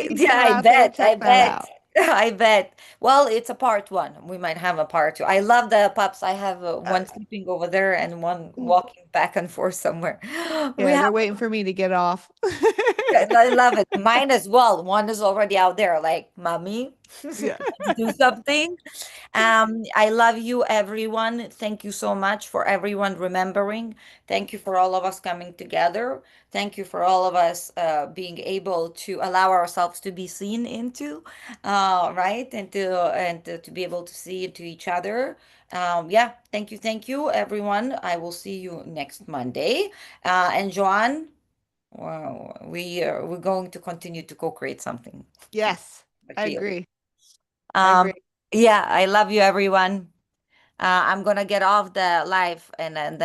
you can yeah, go I out there and bet, I check that bet, out. I bet. Well, it's a part one. We might have a part two. I love the pups. I have Uh, one sleeping over there and one walking back and forth somewhere. We yeah, have, they're waiting for me to get off. I love it. Mine as well. One is already out there, like, mommy, Yeah. let's do something. I love you, everyone. Thank you so much for everyone remembering. Thank you for all of us coming together. Thank you for all of us being able to allow ourselves to be seen into, right? To be able to see into each other. Yeah, thank you, everyone. I will see you next Monday. And Joanne, well, we're going to continue to co-create something. Yes, I I feel. agree. I Um, agree. yeah, I love you, everyone. I'm gonna get off the live and then